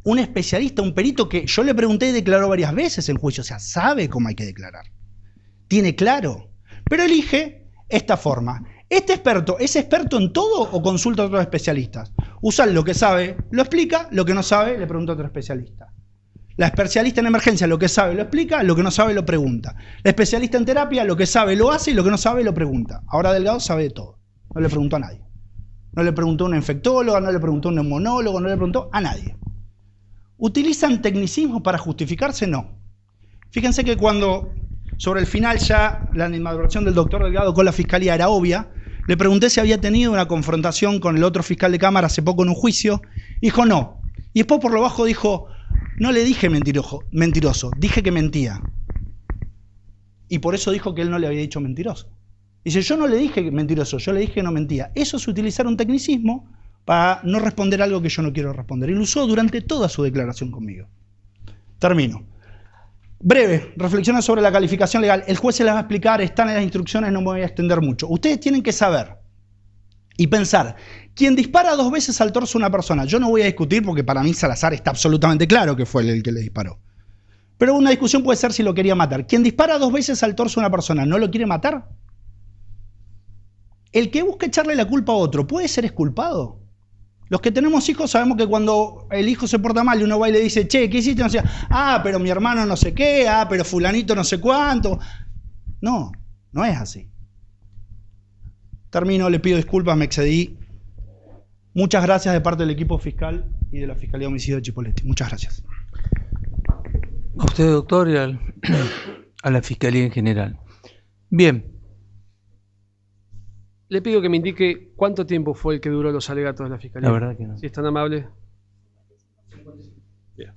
Un especialista, un perito que yo le pregunté y declaró varias veces en juicio, o sea, sabe cómo hay que declarar. Tiene claro, pero elige esta forma. ¿Este experto es experto en todo o consulta a otros especialistas? Usal lo que sabe, lo explica, lo que no sabe, le pregunta a otro especialista. La especialista en emergencia lo que sabe lo explica, lo que no sabe lo pregunta. La especialista en terapia lo que sabe lo hace y lo que no sabe lo pregunta. Ahora Delgado sabe de todo, no le preguntó a nadie. No le preguntó a una infectóloga, no le preguntó a un neumonólogo, no le preguntó a nadie. ¿Utilizan tecnicismos para justificarse? No. Fíjense que cuando sobre el final ya la animadversión del doctor Delgado con la fiscalía era obvia, le pregunté si había tenido una confrontación con el otro fiscal de Cámara hace poco en un juicio. Dijo no. Y después por lo bajo dijo, no le dije mentiroso, dije que mentía. Y por eso dijo que él no le había dicho mentiroso. Dice, yo no le dije mentiroso, yo le dije que no mentía. Eso es utilizar un tecnicismo para no responder algo que yo no quiero responder. Y lo usó durante toda su declaración conmigo. Termino. Breve, reflexiona sobre la calificación legal. El juez se las va a explicar, están en las instrucciones, no me voy a extender mucho. Ustedes tienen que saber y pensar, quien dispara 2 veces al torso a una persona, yo no voy a discutir porque para mí Salazar está absolutamente claro que fue el que le disparó. Pero una discusión puede ser si lo quería matar. Quien dispara 2 veces al torso a una persona, ¿no lo quiere matar? El que busca echarle la culpa a otro, ¿puede ser exculpado? Los que tenemos hijos sabemos que cuando el hijo se porta mal y uno va y le dice, che, ¿qué hiciste? No sé, pero mi hermano no sé qué, pero fulanito no sé cuánto. No, no es así. Termino, le pido disculpas, me excedí. Muchas gracias de parte del equipo fiscal y de la Fiscalía de Homicidio de Chipoleti. Muchas gracias. A usted, doctor, y a la Fiscalía en general. Bien. Le pido que me indique cuánto tiempo fue el que duró los alegatos de la Fiscalía. La verdad que no. Si es tan amable. Bien.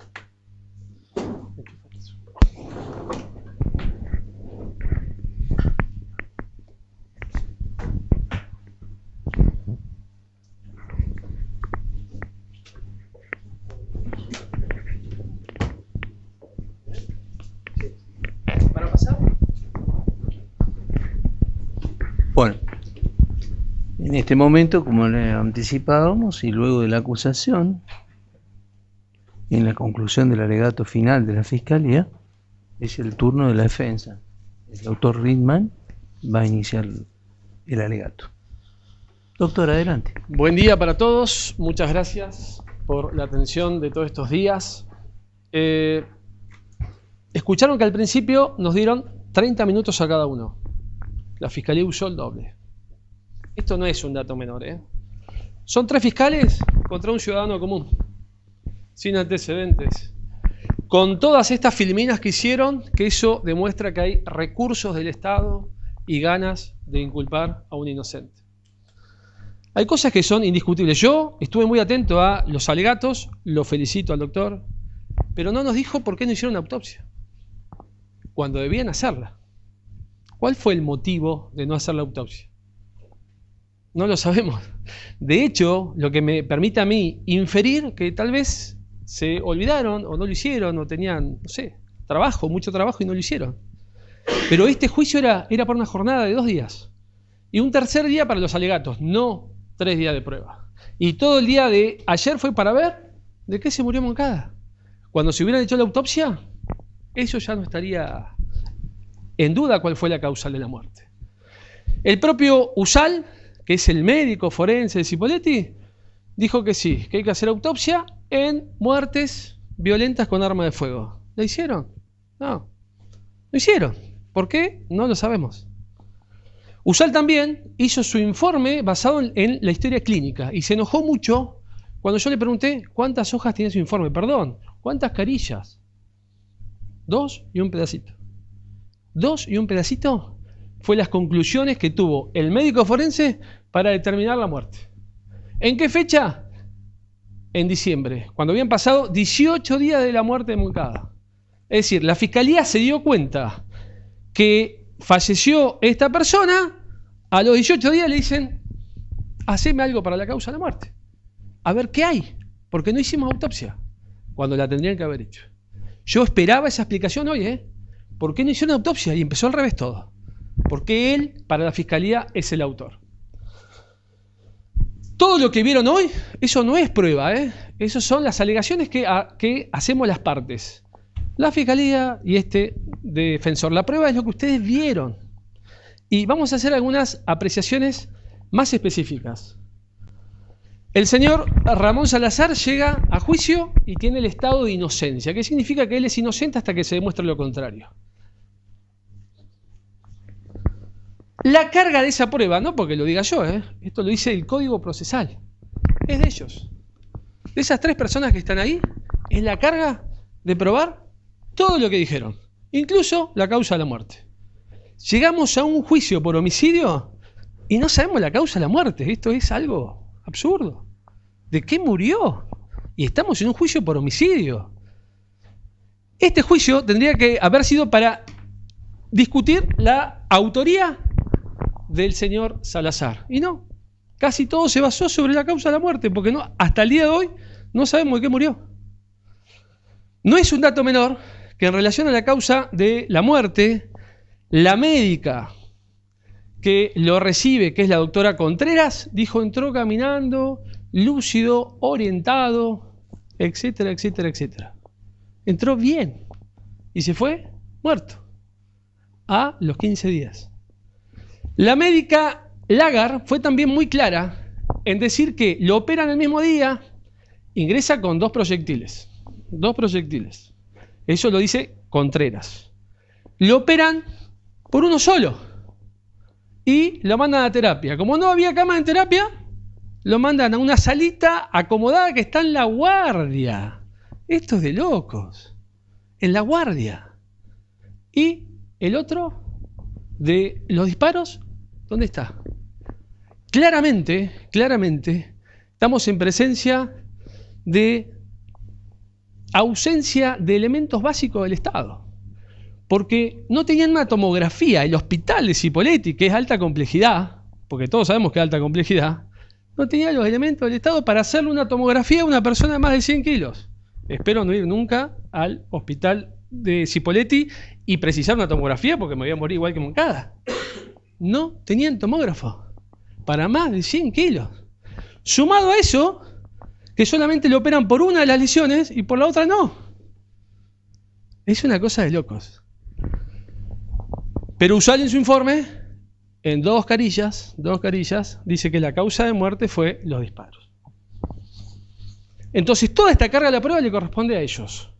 ¿Para pasar? Bueno. En este momento, como le anticipábamos, y luego de la acusación, en la conclusión del alegato final de la Fiscalía, es el turno de la defensa. El doctor Ritman va a iniciar el alegato. Doctor, adelante. Buen día para todos. Muchas gracias por la atención de todos estos días. Escucharon que al principio nos dieron 30 minutos a cada uno. La Fiscalía usó el doble. Esto no es un dato menor, ¿eh? Son 3 fiscales contra un ciudadano común, sin antecedentes. Con todas estas filminas que hicieron, que eso demuestra que hay recursos del Estado y ganas de inculpar a un inocente. Hay cosas que son indiscutibles. Yo estuve muy atento a los alegatos, lo felicito al doctor, pero no nos dijo por qué no hicieron una autopsia, cuando debían hacerla. ¿Cuál fue el motivo de no hacer la autopsia? No lo sabemos. De hecho, lo que me permite a mí inferir que tal vez se olvidaron o no lo hicieron o tenían, no sé, trabajo, mucho trabajo y no lo hicieron. Pero este juicio era para una jornada de 2 días. Y un tercer día para los alegatos, no 3 días de prueba. Y todo el día de ayer fue para ver de qué se murió Moncada. Cuando se hubieran hecho la autopsia, eso ya no estaría en duda cuál fue la causa de la muerte. El propio Usal, que es el médico forense de Chipoleti, dijo que sí, que hay que hacer autopsia en muertes violentas con arma de fuego. ¿La hicieron? No, lo hicieron. ¿Por qué? No lo sabemos. Usal también hizo su informe basado en la historia clínica y se enojó mucho cuando yo le pregunté cuántas hojas tiene su informe. Perdón, ¿cuántas carillas? 2 y un pedacito. 2 y un pedacito fue las conclusiones que tuvo el médico forense para determinar la muerte. ¿En qué fecha? En diciembre, cuando habían pasado 18 días de la muerte de Moncada. Es decir, la fiscalía se dio cuenta que falleció esta persona, a los 18 días le dicen, haceme algo para la causa de la muerte. A ver qué hay, porque no hicimos autopsia, cuando la tendrían que haber hecho. Yo esperaba esa explicación hoy, ¿por qué no hicieron autopsia? Y empezó al revés todo. Porque él, para la fiscalía, es el autor. Todo lo que vieron hoy, eso no es prueba, Esas son las alegaciones que hacemos las partes. La fiscalía y este defensor. La prueba es lo que ustedes vieron. Y vamos a hacer algunas apreciaciones más específicas. El señor Ramón Salazar llega a juicio y tiene el estado de inocencia. ¿Qué significa? Que él es inocente hasta que se demuestre lo contrario. La carga de esa prueba, no porque lo diga yo, esto lo dice el Código Procesal, es de ellos. De esas 3 personas que están ahí, es la carga de probar todo lo que dijeron, incluso la causa de la muerte. Llegamos a un juicio por homicidio y no sabemos la causa de la muerte. Esto es algo absurdo. ¿De qué murió? Y estamos en un juicio por homicidio. Este juicio tendría que haber sido para discutir la autoría del señor Salazar. Y no, casi todo se basó sobre la causa de la muerte, porque no, hasta el día de hoy no sabemos de qué murió. No es un dato menor que en relación a la causa de la muerte, la médica que lo recibe, que es la doctora Contreras, dijo, entró caminando, lúcido, orientado, etcétera, etcétera, etcétera. Entró bien y se fue muerto a los 15 días. La médica Lagar fue también muy clara en decir que lo operan el mismo día, ingresa con 2 proyectiles. 2 proyectiles. Eso lo dice Contreras. Lo operan por uno solo y lo mandan a terapia. Como no había cama en terapia, lo mandan a una salita acomodada que está en la guardia. Esto es de locos. En la guardia. Y el otro de los disparos, ¿dónde está? Claramente, estamos en presencia de ausencia de elementos básicos del Estado. Porque no tenían una tomografía. El hospital de Cipolletti, que es alta complejidad, porque todos sabemos que es alta complejidad, no tenía los elementos del Estado para hacerle una tomografía a una persona de más de 100 kilos. Espero no ir nunca al hospital de Cipolletti y precisar una tomografía porque me voy a morir igual que Moncada. No tenían tomógrafo para más de 100 kilos. Sumado a eso, que solamente le operan por una de las lesiones y por la otra no. Es una cosa de locos. Pero Usal en su informe, en 2 carillas, dice que la causa de muerte fue los disparos. Entonces toda esta carga de la prueba le corresponde a ellos.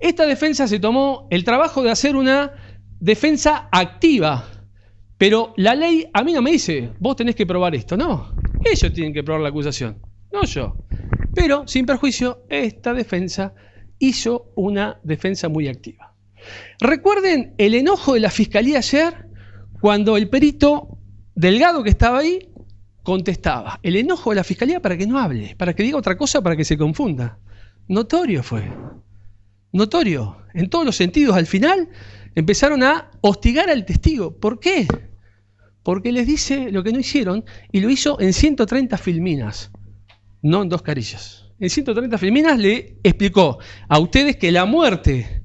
Esta defensa se tomó el trabajo de hacer una defensa activa. Pero la ley a mí no me dice, vos tenés que probar esto. No, ellos tienen que probar la acusación, no yo. Pero, sin perjuicio, esta defensa hizo una defensa muy activa. Recuerden el enojo de la fiscalía ayer cuando el perito Delgado que estaba ahí contestaba. El enojo de la fiscalía para que no hable, para que diga otra cosa, para que se confunda. Notorio fue. Notorio. En todos los sentidos. Al final empezaron a hostigar al testigo. ¿Por qué? Porque les dice lo que no hicieron y lo hizo en 130 filminas, no en 2 carillas. En 130 filminas le explicó a ustedes que la muerte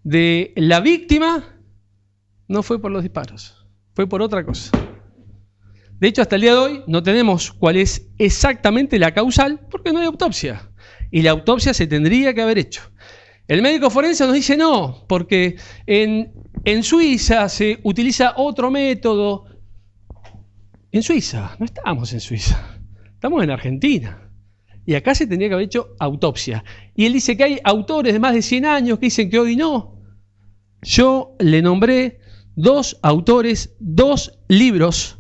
de la víctima no fue por los disparos, fue por otra cosa. De hecho, hasta el día de hoy no tenemos cuál es exactamente la causal porque no hay autopsia. Y la autopsia se tendría que haber hecho. El médico forense nos dice no, porque en Suiza se utiliza otro método. En Suiza, no estamos en Suiza, estamos en Argentina. Y acá se tendría que haber hecho autopsia. Y él dice que hay autores de más de 100 años que dicen que hoy no. Yo le nombré 2 autores, 2 libros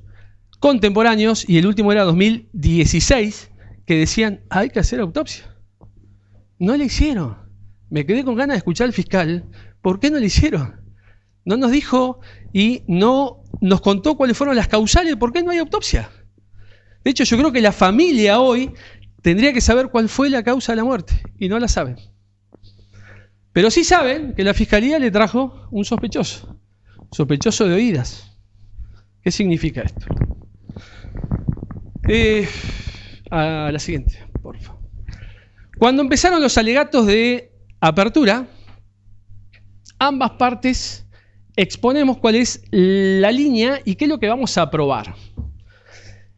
contemporáneos, y el último era 2016, que decían, hay que hacer autopsia. No le hicieron. Me quedé con ganas de escuchar al fiscal. ¿Por qué no le hicieron? No nos dijo y no nos contó cuáles fueron las causales, por qué no hay autopsia. De hecho, yo creo que la familia hoy tendría que saber cuál fue la causa de la muerte, y no la saben. Pero sí saben que la fiscalía le trajo un sospechoso de oídas. ¿Qué significa esto? A la siguiente, por favor. Cuando empezaron los alegatos de apertura, ambas partes exponemos cuál es la línea y qué es lo que vamos a probar.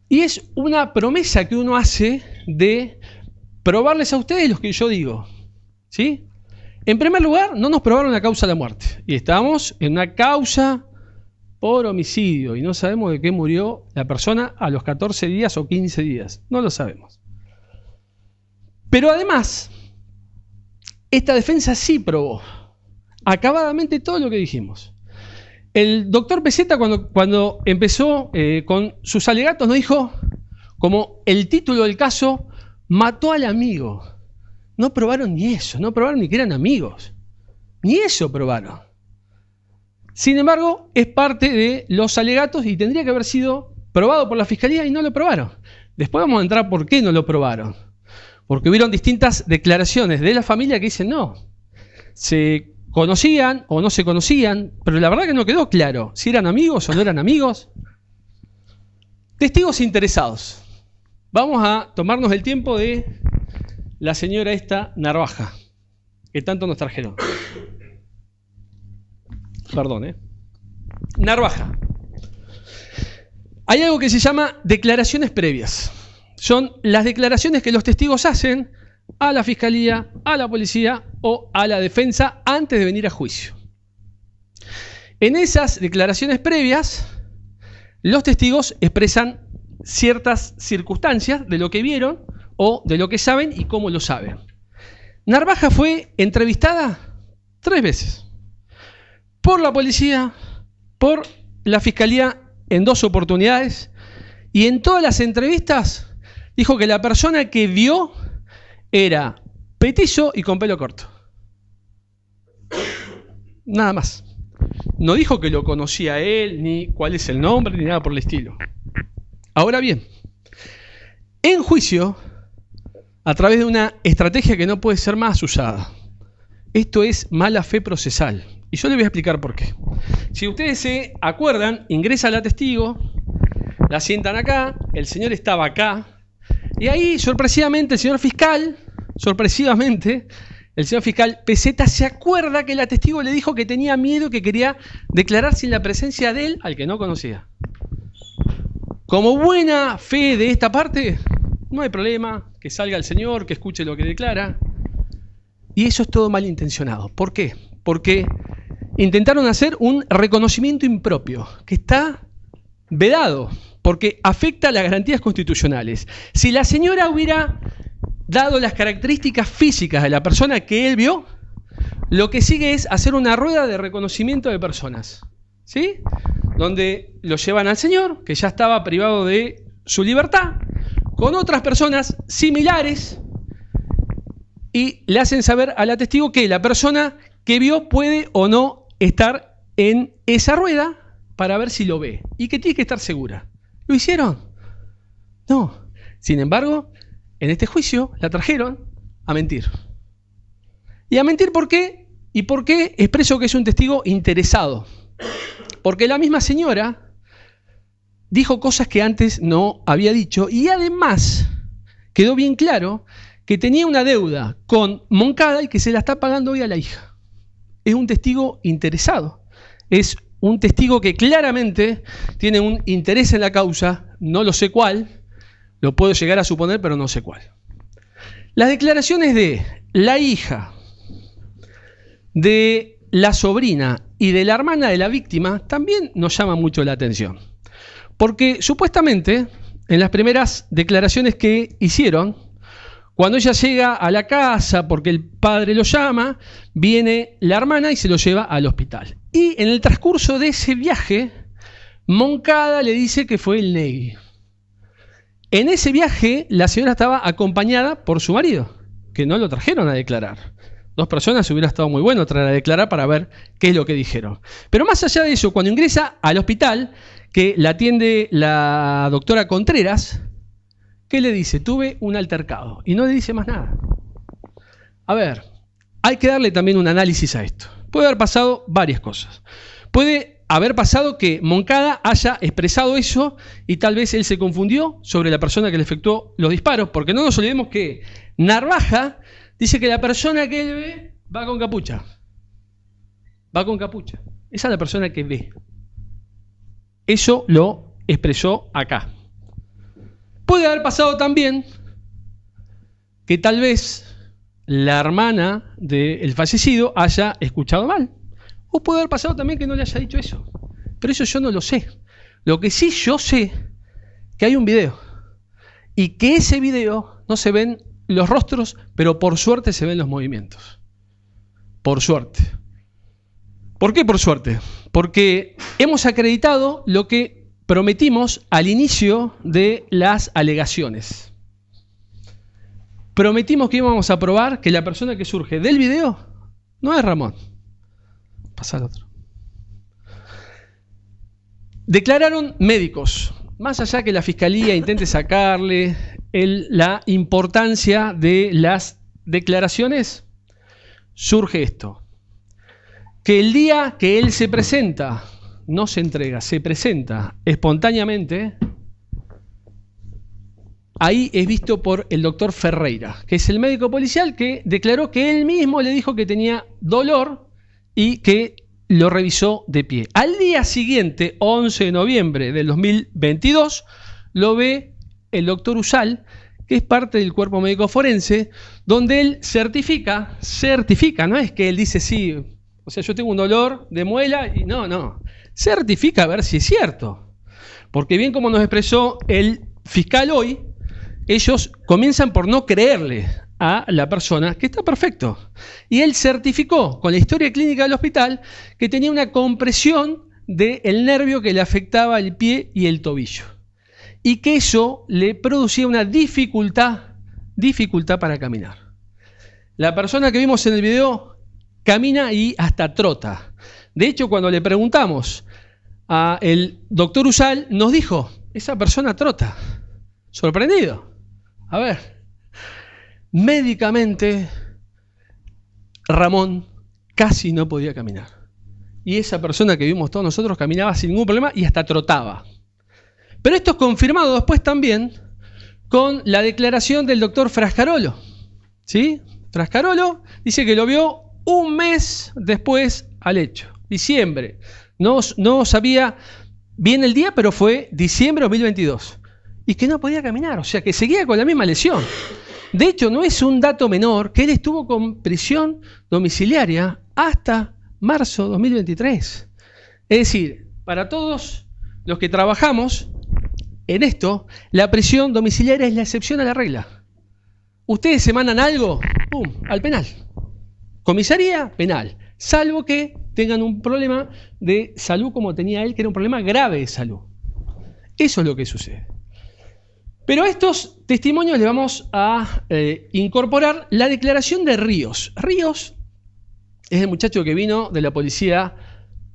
Y es una promesa que uno hace de probarles a ustedes lo que yo digo. ¿Sí? En primer lugar, no nos probaron la causa de la muerte. Y estamos en una causa por homicidio y no sabemos de qué murió la persona a los 14 días o 15 días. No lo sabemos. Pero además, esta defensa sí probó acabadamente todo lo que dijimos. El doctor Peseta, cuando empezó con sus alegatos, nos dijo, como el título del caso, mató al amigo. No probaron ni eso, no probaron ni que eran amigos. Ni eso probaron. Sin embargo, es parte de los alegatos y tendría que haber sido probado por la fiscalía y no lo probaron. Después vamos a entrar por qué no lo probaron. Porque hubieron distintas declaraciones de la familia que dicen no. Se conocían o no se conocían, pero la verdad que no quedó claro si eran amigos o no eran amigos. Testigos interesados. Vamos a tomarnos el tiempo de la señora esta Narvaja, que tanto nos trajeron. Perdón, Narvaja. Hay algo que se llama declaraciones previas. Son las declaraciones que los testigos hacen a la fiscalía, a la policía o a la defensa antes de venir a juicio. En esas declaraciones previas, los testigos expresan ciertas circunstancias de lo que vieron o de lo que saben y cómo lo saben. Narvaja fue entrevistada 3 veces. Por la policía, por la fiscalía en 2 oportunidades, y en todas las entrevistas dijo que la persona que vio era petizo y con pelo corto. Nada más. No dijo que lo conocía a él, ni cuál es el nombre, ni nada por el estilo. Ahora bien, en juicio, a través de una estrategia que no puede ser más usada, esto es mala fe procesal. Y yo les voy a explicar por qué. Si ustedes se acuerdan, ingresa la testigo, la sientan acá, el señor estaba acá, y ahí, sorpresivamente, el señor fiscal Peseta se acuerda que la testigo le dijo que tenía miedo, que quería declarar sin la presencia de él al que no conocía. Como buena fe de esta parte, no hay problema, que salga el señor, que escuche lo que declara. Y eso es todo malintencionado. ¿Por qué? Porque intentaron hacer un reconocimiento impropio, que está vedado, porque afecta a las garantías constitucionales. Si la señora hubiera dado las características físicas de la persona que él vio, lo que sigue es hacer una rueda de reconocimiento de personas, ¿sí? Donde lo llevan al señor, que ya estaba privado de su libertad, con otras personas similares, y le hacen saber a la testigo que la persona que vio puede o no estar en esa rueda para ver si lo ve, y que tiene que estar segura. ¿Lo hicieron? No. Sin embargo, en este juicio la trajeron a mentir. ¿Y a mentir por qué? ¿Y por qué expreso que es un testigo interesado? Porque la misma señora dijo cosas que antes no había dicho, y además quedó bien claro que tenía una deuda con Moncada y que se la está pagando hoy a la hija. Es un testigo interesado. Es un testigo que claramente tiene un interés en la causa, no lo sé cuál, lo puedo llegar a suponer, pero no sé cuál. Las declaraciones de la hija, de la sobrina y de la hermana de la víctima también nos llaman mucho la atención. Porque supuestamente, en las primeras declaraciones que hicieron, Cuando ella llega a la casa porque el padre lo llama, viene la hermana y se lo lleva al hospital. Y en el transcurso de ese viaje, Moncada le dice que fue el Negri. En ese viaje, la señora estaba acompañada por su marido, que no lo trajeron a declarar. 2 personas hubiera estado muy bueno traer a declarar para ver qué es lo que dijeron. Pero más allá de eso, cuando ingresa al hospital, que la atiende la doctora Contreras, ¿qué le dice? Tuve un altercado. Y no le dice más nada. A ver, hay que darle también un análisis a esto. Puede haber pasado varias cosas. Puede haber pasado que Moncada haya expresado eso y tal vez él se confundió sobre la persona que le efectuó los disparos, porque no nos olvidemos que Narvaja dice que la persona que él ve va con capucha. Va con capucha. Esa es la persona que ve. Eso lo expresó acá. Puede haber pasado también que tal vez la hermana del fallecido haya escuchado mal. O puede haber pasado también que no le haya dicho eso. Pero eso yo no lo sé. Lo que sí yo sé que hay un video. Y que ese video no se ven los rostros, pero por suerte se ven los movimientos. Por suerte. ¿Por qué por suerte? Porque hemos acreditado lo que prometimos al inicio de las alegaciones. Prometimos que íbamos a probar que la persona que surge del video no es Ramón. Pasa al otro. Declararon médicos. Más allá que la fiscalía intente sacarle la importancia de las declaraciones, surge esto. Que el día que él se presenta, no se entrega, se presenta espontáneamente, ahí es visto por el doctor Ferreira, que es el médico policial que declaró que él mismo le dijo que tenía dolor y que lo revisó de pie. Al día siguiente, 11 de noviembre del 2022, lo ve el doctor Usal, que es parte del cuerpo médico forense, donde él certifica, no es que él dice sí, o sea, yo tengo un dolor de muela y no, certifica a ver si es cierto. Porque bien como nos expresó el fiscal hoy, ellos comienzan por no creerle a la persona que está perfecto. Y él certificó con la historia clínica del hospital que tenía una compresión del nervio que le afectaba el pie y el tobillo. Y que eso le producía una dificultad para caminar. La persona que vimos en el video camina y hasta trota. De hecho, cuando le preguntamos al doctor Usal, nos dijo, esa persona trota. Sorprendido. A ver, médicamente, Ramón casi no podía caminar. Y esa persona que vimos todos nosotros caminaba sin ningún problema y hasta trotaba. Pero esto es confirmado después también con la declaración del doctor Frascarolo. ¿Sí? Frascarolo dice que lo vio un mes después al hecho, diciembre. No sabía bien el día, pero fue diciembre de 2022. Y que no podía caminar, o sea que seguía con la misma lesión. De hecho, no es un dato menor que él estuvo con prisión domiciliaria hasta marzo de 2023. Es decir, para todos los que trabajamos en esto, la prisión domiciliaria es la excepción a la regla. Ustedes se mandan algo, ¡pum!, al penal. Comisaría, penal. Salvo que tengan un problema de salud como tenía él, que era un problema grave de salud. Eso es lo que sucede. Pero a estos testimonios le vamos a incorporar la declaración de Ríos. Ríos es el muchacho que vino de la Policía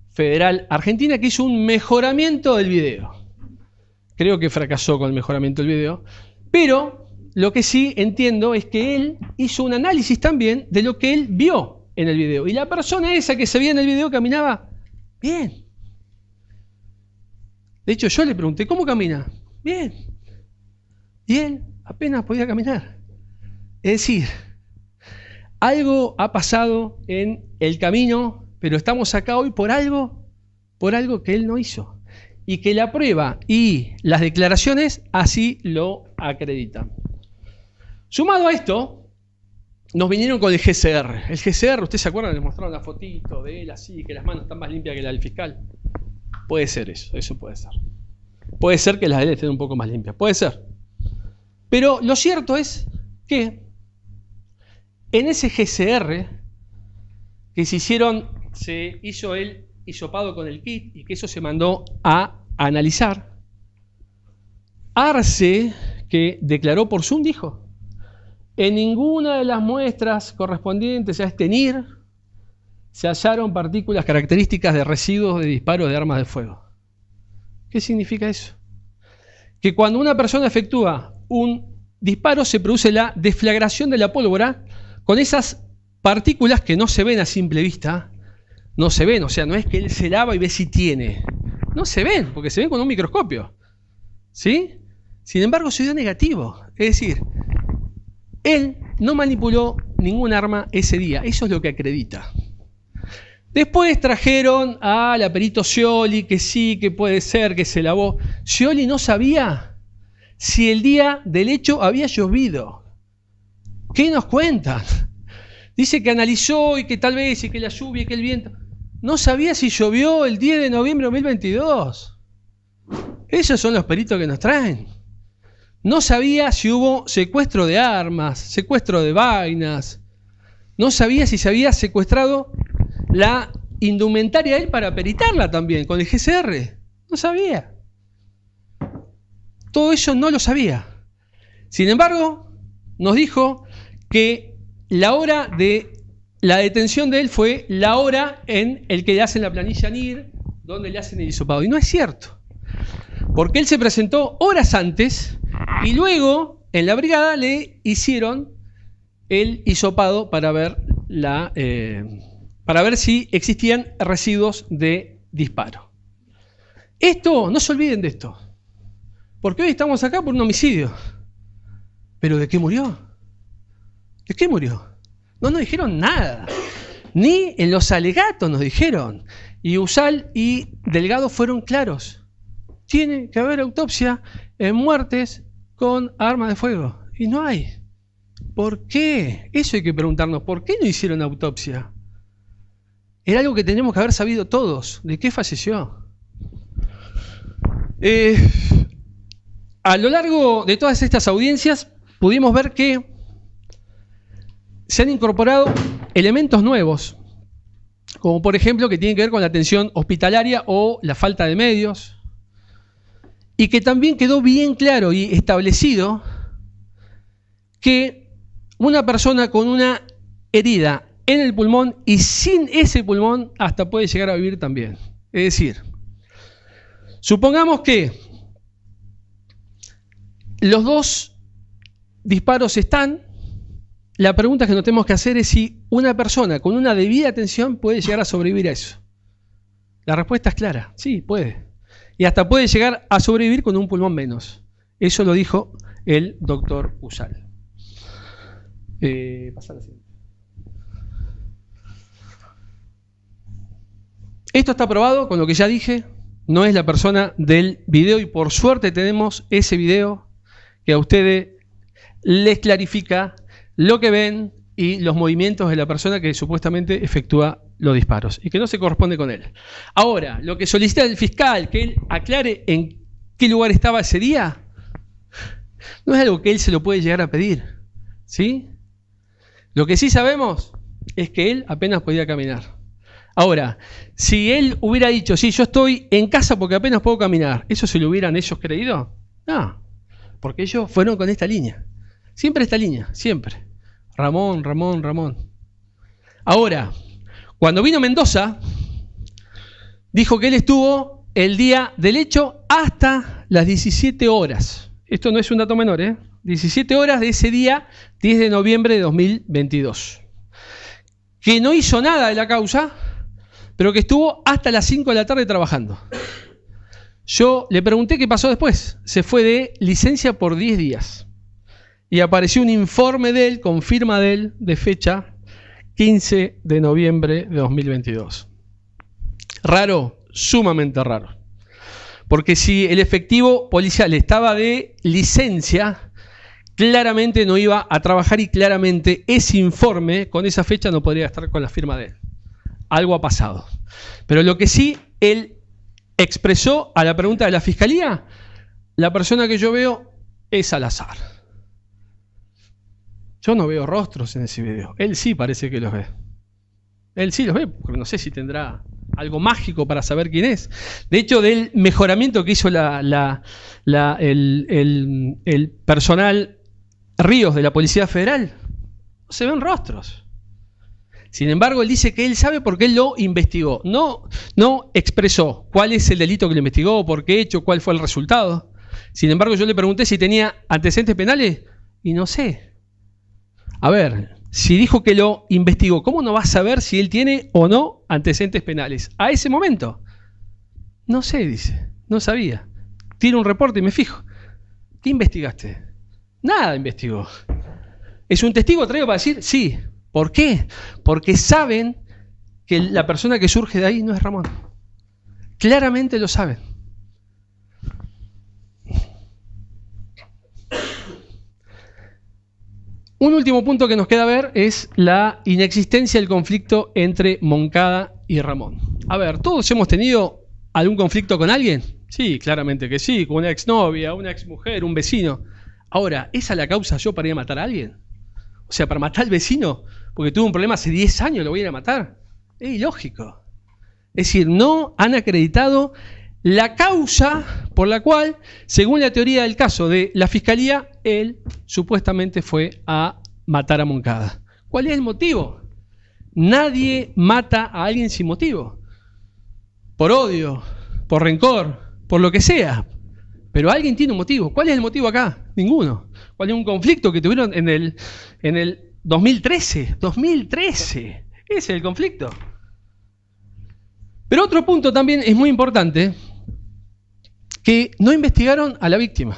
Federal Argentina, que hizo un mejoramiento del video. Creo que fracasó con el mejoramiento del video, pero lo que sí entiendo es que él hizo un análisis también de lo que él vio en el video. Y la persona esa que se veía en el video caminaba bien. De hecho, yo le pregunté, ¿cómo camina? Bien. Y él apenas podía caminar. Es decir, algo ha pasado en el camino, pero estamos acá hoy por algo que él no hizo. Y que la prueba y las declaraciones así lo acreditan. Sumado a esto, nos vinieron con el GCR. El GCR, ¿ustedes se acuerdan? Le mostraron la fotito de él así, que las manos están más limpias que la del fiscal. Puede ser eso puede ser. Puede ser que las de él estén un poco más limpias, puede ser. Pero lo cierto es que en ese GCR que se hizo el hisopado con el kit y que eso se mandó a analizar, Arce, que declaró por Zoom, dijo: en ninguna de las muestras correspondientes a este NIR se hallaron partículas características de residuos de disparos de armas de fuego. ¿Qué significa eso? Que cuando una persona efectúa un disparo se produce la deflagración de la pólvora con esas partículas que no se ven a simple vista. No se ven, o sea, no es que él se lava y ve si tiene. No se ven, porque se ven con un microscopio. ¿Sí? Sin embargo, se dio negativo. Es decir, él no manipuló ningún arma ese día. Eso es lo que acredita. Después trajeron a la perito Scioli, que sí, que puede ser, que se lavó. Scioli no sabía si el día del hecho había llovido. ¿Qué nos cuentan? Dice que analizó y que tal vez, y que la lluvia y que el viento. No sabía si llovió el 10 de noviembre de 2022. Esos son los peritos que nos traen. No sabía si hubo secuestro de armas, secuestro de vainas. No sabía si se había secuestrado la indumentaria de él para peritarla también, con el GCR. No sabía. Todo eso no lo sabía. Sin embargo, nos dijo que la hora de la detención de él fue la hora en el que le hacen la planilla NIR, donde le hacen el hisopado. Y no es cierto. Porque él se presentó horas antes y luego en la brigada le hicieron el hisopado para ver si existían residuos de disparo. Esto, no se olviden de esto, porque hoy estamos acá por un homicidio. ¿Pero de qué murió? ¿De qué murió? No nos dijeron nada. Ni en los alegatos nos dijeron. Y Usal y Delgado fueron claros. Tiene que haber autopsia en muertes con armas de fuego. Y no hay. ¿Por qué? Eso hay que preguntarnos. ¿Por qué no hicieron autopsia? Era algo que tenemos que haber sabido todos. ¿De qué falleció? A lo largo de todas estas audiencias pudimos ver que se han incorporado elementos nuevos, como por ejemplo que tienen que ver con la atención hospitalaria o la falta de medios, y que también quedó bien claro y establecido que una persona con una herida en el pulmón y sin ese pulmón hasta puede llegar a vivir también. Es decir, supongamos que los dos disparos están. La pregunta que nos tenemos que hacer es si una persona con una debida atención puede llegar a sobrevivir a eso. La respuesta es clara, sí, puede. Y hasta puede llegar a sobrevivir con un pulmón menos. Eso lo dijo el doctor Usal. Pasa la siguiente. Esto está probado con lo que ya dije. No es la persona del video y por suerte tenemos ese video que a ustedes les clarifica lo que ven y los movimientos de la persona que supuestamente efectúa los disparos y que no se corresponde con él. Ahora, lo que solicita el fiscal, que él aclare en qué lugar estaba ese día, no es algo que él se lo puede llegar a pedir, ¿sí? Lo que sí sabemos es que él apenas podía caminar. Ahora, si él hubiera dicho, sí, yo estoy en casa porque apenas puedo caminar, ¿eso se lo hubieran ellos creído? No, porque ellos fueron con esta línea. Siempre esta línea, siempre. Ramón, Ramón, Ramón. Ahora, cuando vino Mendoza, dijo que él estuvo el día del hecho hasta las 17 horas. Esto no es un dato menor, ¿eh? 17 horas de ese día, 10 de noviembre de 2022. Que no hizo nada de la causa, pero que estuvo hasta las 5 de la tarde trabajando. Yo le pregunté qué pasó después. Se fue de licencia por 10 días. Y apareció un informe de él, con firma de él, de fecha 15 de noviembre de 2022. Raro, sumamente raro. Porque si el efectivo policial estaba de licencia, claramente no iba a trabajar y claramente ese informe con esa fecha no podría estar con la firma de él. Algo ha pasado. Pero lo que sí, él expresó a la pregunta de la fiscalía, la persona que yo veo es Salazar. Yo no veo rostros en ese video. Él sí parece que los ve. Él sí los ve, porque no sé si tendrá algo mágico para saber quién es. De hecho, del mejoramiento que hizo el personal Ríos de la Policía Federal, no se ven rostros. Sin embargo, él dice que él sabe porque él lo investigó. No expresó cuál es el delito que lo investigó, por qué hecho, cuál fue el resultado. Sin embargo, yo le pregunté si tenía antecedentes penales y no sé. A ver, si dijo que lo investigó, ¿cómo no va a saber si él tiene o no antecedentes penales? A ese momento. No sé, dice. No sabía. Tiro un reporte y me fijo. ¿Qué investigaste? Nada investigó. ¿Es un testigo traído para decir? Sí. ¿Por qué? Porque saben que la persona que surge de ahí no es Ramón. Claramente lo saben. Un último punto que nos queda ver es la inexistencia del conflicto entre Moncada y Ramón. A ver, ¿todos hemos tenido algún conflicto con alguien? Sí, claramente que sí, con una exnovia, una exmujer, un vecino. Ahora, ¿esa es la causa yo para ir a matar a alguien? O sea, para matar al vecino, porque tuve un problema hace 10 años, ¿lo voy a ir a matar? Es ilógico. Es decir, no han acreditado la causa por la cual, según la teoría del caso de la Fiscalía, él supuestamente fue a matar a Moncada. ¿Cuál es el motivo? Nadie mata a alguien sin motivo. Por odio, por rencor, por lo que sea. Pero alguien tiene un motivo. ¿Cuál es el motivo acá? Ninguno. ¿Cuál es un conflicto que tuvieron en el 2013? 2013. Ese es el conflicto. Pero otro punto también es muy importante, que no investigaron a la víctima.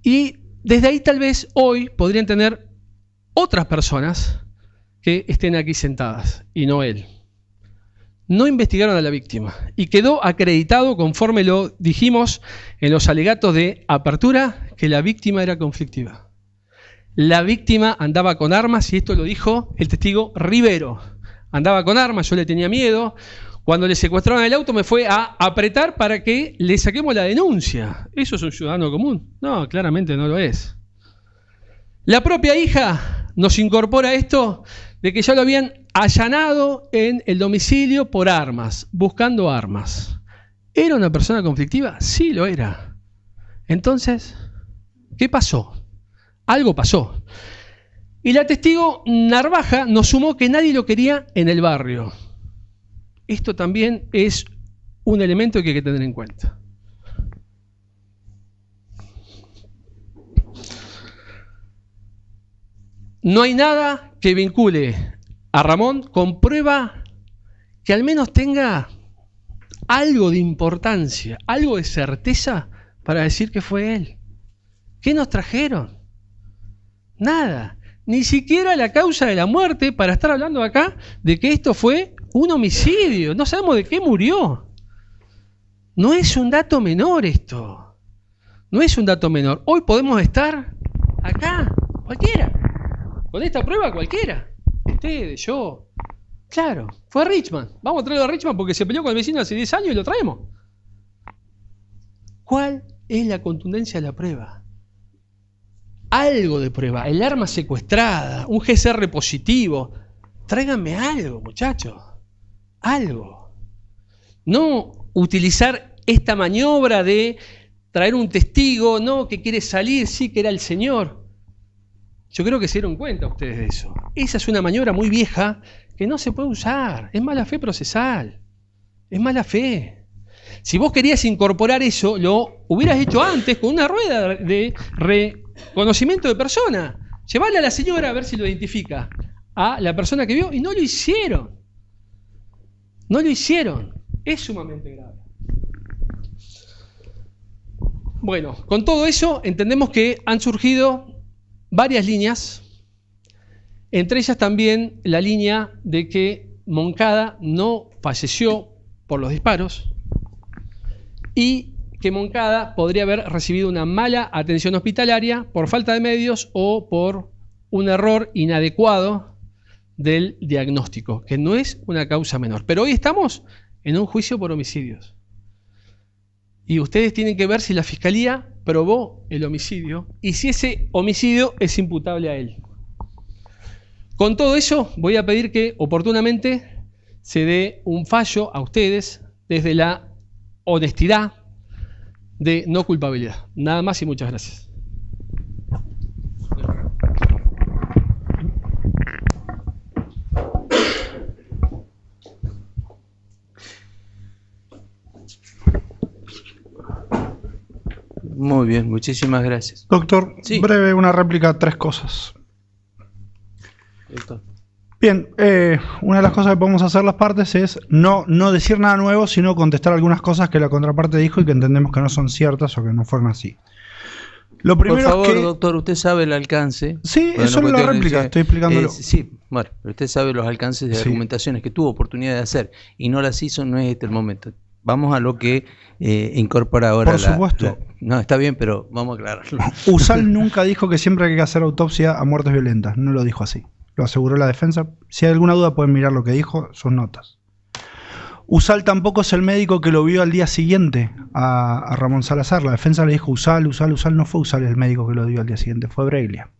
Y desde ahí tal vez hoy podrían tener otras personas que estén aquí sentadas y no él. No investigaron a la víctima y quedó acreditado, conforme lo dijimos en los alegatos de apertura, que la víctima era conflictiva. La víctima andaba con armas y esto lo dijo el testigo Rivero. Andaba con armas, yo le tenía miedo. Cuando le secuestraron el auto me fue a apretar para que le saquemos la denuncia. ¿Eso es un ciudadano común? No, claramente no lo es. La propia hija nos incorpora esto de que ya lo habían allanado en el domicilio por armas, buscando armas. ¿Era una persona conflictiva? Sí, lo era. Entonces, ¿qué pasó? Algo pasó. Y la testigo Narvaja nos sumó que nadie lo quería en el barrio. Esto también es un elemento que hay que tener en cuenta. No hay nada que vincule a Ramón con prueba que al menos tenga algo de importancia, algo de certeza para decir que fue él. ¿Qué nos trajeron? Nada. Ni siquiera la causa de la muerte para estar hablando acá de que esto fue un homicidio. No sabemos de qué murió. No es un dato menor esto. No es un dato menor. Hoy podemos estar acá, cualquiera. Con esta prueba cualquiera. Ustedes, yo. Claro, fue a Richmond. Vamos a traerlo a Richmond porque se peleó con el vecino hace 10 años y lo traemos. ¿Cuál es la contundencia de la prueba? Algo de prueba. El arma secuestrada, un GCR positivo. Tráiganme algo, muchachos. Algo. No utilizar esta maniobra de traer un testigo, no, que quiere salir, sí, que era el señor. Yo creo que se dieron cuenta ustedes de eso. Esa es una maniobra muy vieja que no se puede usar. Es mala fe procesal. Es mala fe. Si vos querías incorporar eso, lo hubieras hecho antes con una rueda de reconocimiento de persona. Llevarle a la señora a ver si lo identifica a la persona que vio y no lo hicieron. No lo hicieron. Es sumamente grave. Bueno, con todo eso entendemos que han surgido varias líneas, entre ellas también la línea de que Moncada no falleció por los disparos y que Moncada podría haber recibido una mala atención hospitalaria por falta de medios o por un error inadecuado del diagnóstico, que no es una causa menor. Pero hoy estamos en un juicio por homicidios. Y ustedes tienen que ver si la fiscalía probó el homicidio y si ese homicidio es imputable a él. Con todo eso, voy a pedir que oportunamente se dé un fallo a ustedes desde la honestidad de no culpabilidad. Nada más y muchas gracias. Muy bien, muchísimas gracias. Doctor, Sí. Breve, una réplica, 3 cosas. Doctor. Bien, una de las cosas que podemos hacer las partes es no decir nada nuevo, sino contestar algunas cosas que la contraparte dijo y que entendemos que no son ciertas o que no fueron así. Lo primero Por favor, es que... doctor, usted sabe el alcance. Sí, Bueno, eso es la cuestión réplica, dice, estoy explicándolo. sí, bueno, pero usted sabe los alcances de Sí. argumentaciones que tuvo oportunidad de hacer y no las hizo, no es este el momento. Vamos a lo que incorpora ahora Por supuesto. No, está bien, pero vamos a aclararlo. Usal nunca dijo que siempre hay que hacer autopsia a muertes violentas, no lo dijo así. Lo aseguró la defensa. Si hay alguna duda pueden mirar lo que dijo, sus notas. Usal tampoco es el médico que lo vio al día siguiente a Ramón Salazar. La defensa le dijo Usal, no fue Usal el médico que lo vio al día siguiente, fue Breglia.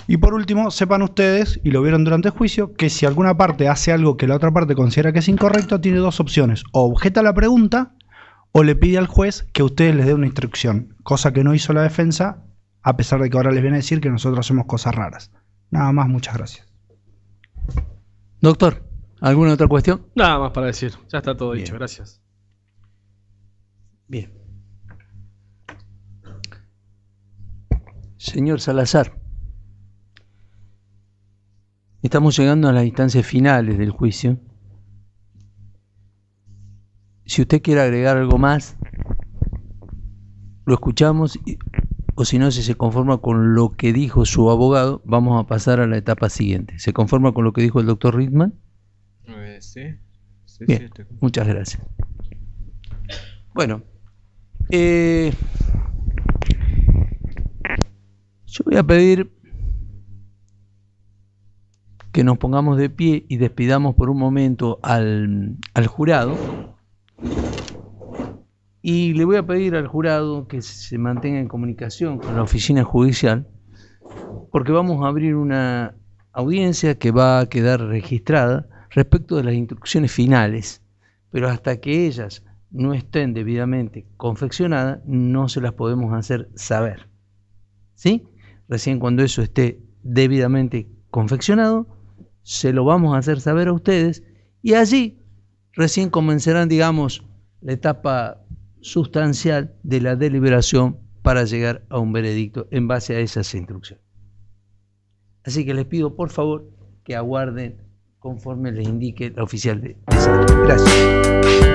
Y por último, sepan ustedes, y lo vieron durante el juicio, que si alguna parte hace algo que la otra parte considera que es incorrecto, tiene 2 opciones. O objeta la pregunta, o le pide al juez que ustedes les dé una instrucción. Cosa que no hizo la defensa, a pesar de que ahora les viene a decir que nosotros hacemos cosas raras. Nada más, muchas gracias. Doctor, ¿alguna otra cuestión? Nada más para decir. Ya está todo Bien. dicho. Gracias. Bien. Señor Salazar, estamos llegando a las instancias finales del juicio. Si usted quiere agregar algo más, lo escuchamos, o si no, si se conforma con lo que dijo su abogado, vamos a pasar a la etapa siguiente. ¿Se conforma con lo que dijo el doctor Rittman? Sí. Bien, muchas gracias. Bueno, yo voy a pedir que nos pongamos de pie y despidamos por un momento al jurado. Y le voy a pedir al jurado que se mantenga en comunicación con la oficina judicial, porque vamos a abrir una audiencia que va a quedar registrada respecto de las instrucciones finales, pero hasta que ellas no estén debidamente confeccionadas, no se las podemos hacer saber. ¿Sí? Recién cuando eso esté debidamente confeccionado, se lo vamos a hacer saber a ustedes y allí recién comenzarán, digamos, la etapa sustancial de la deliberación para llegar a un veredicto en base a esas instrucciones. Así que les pido por favor que aguarden conforme les indique la oficial de sala. Gracias.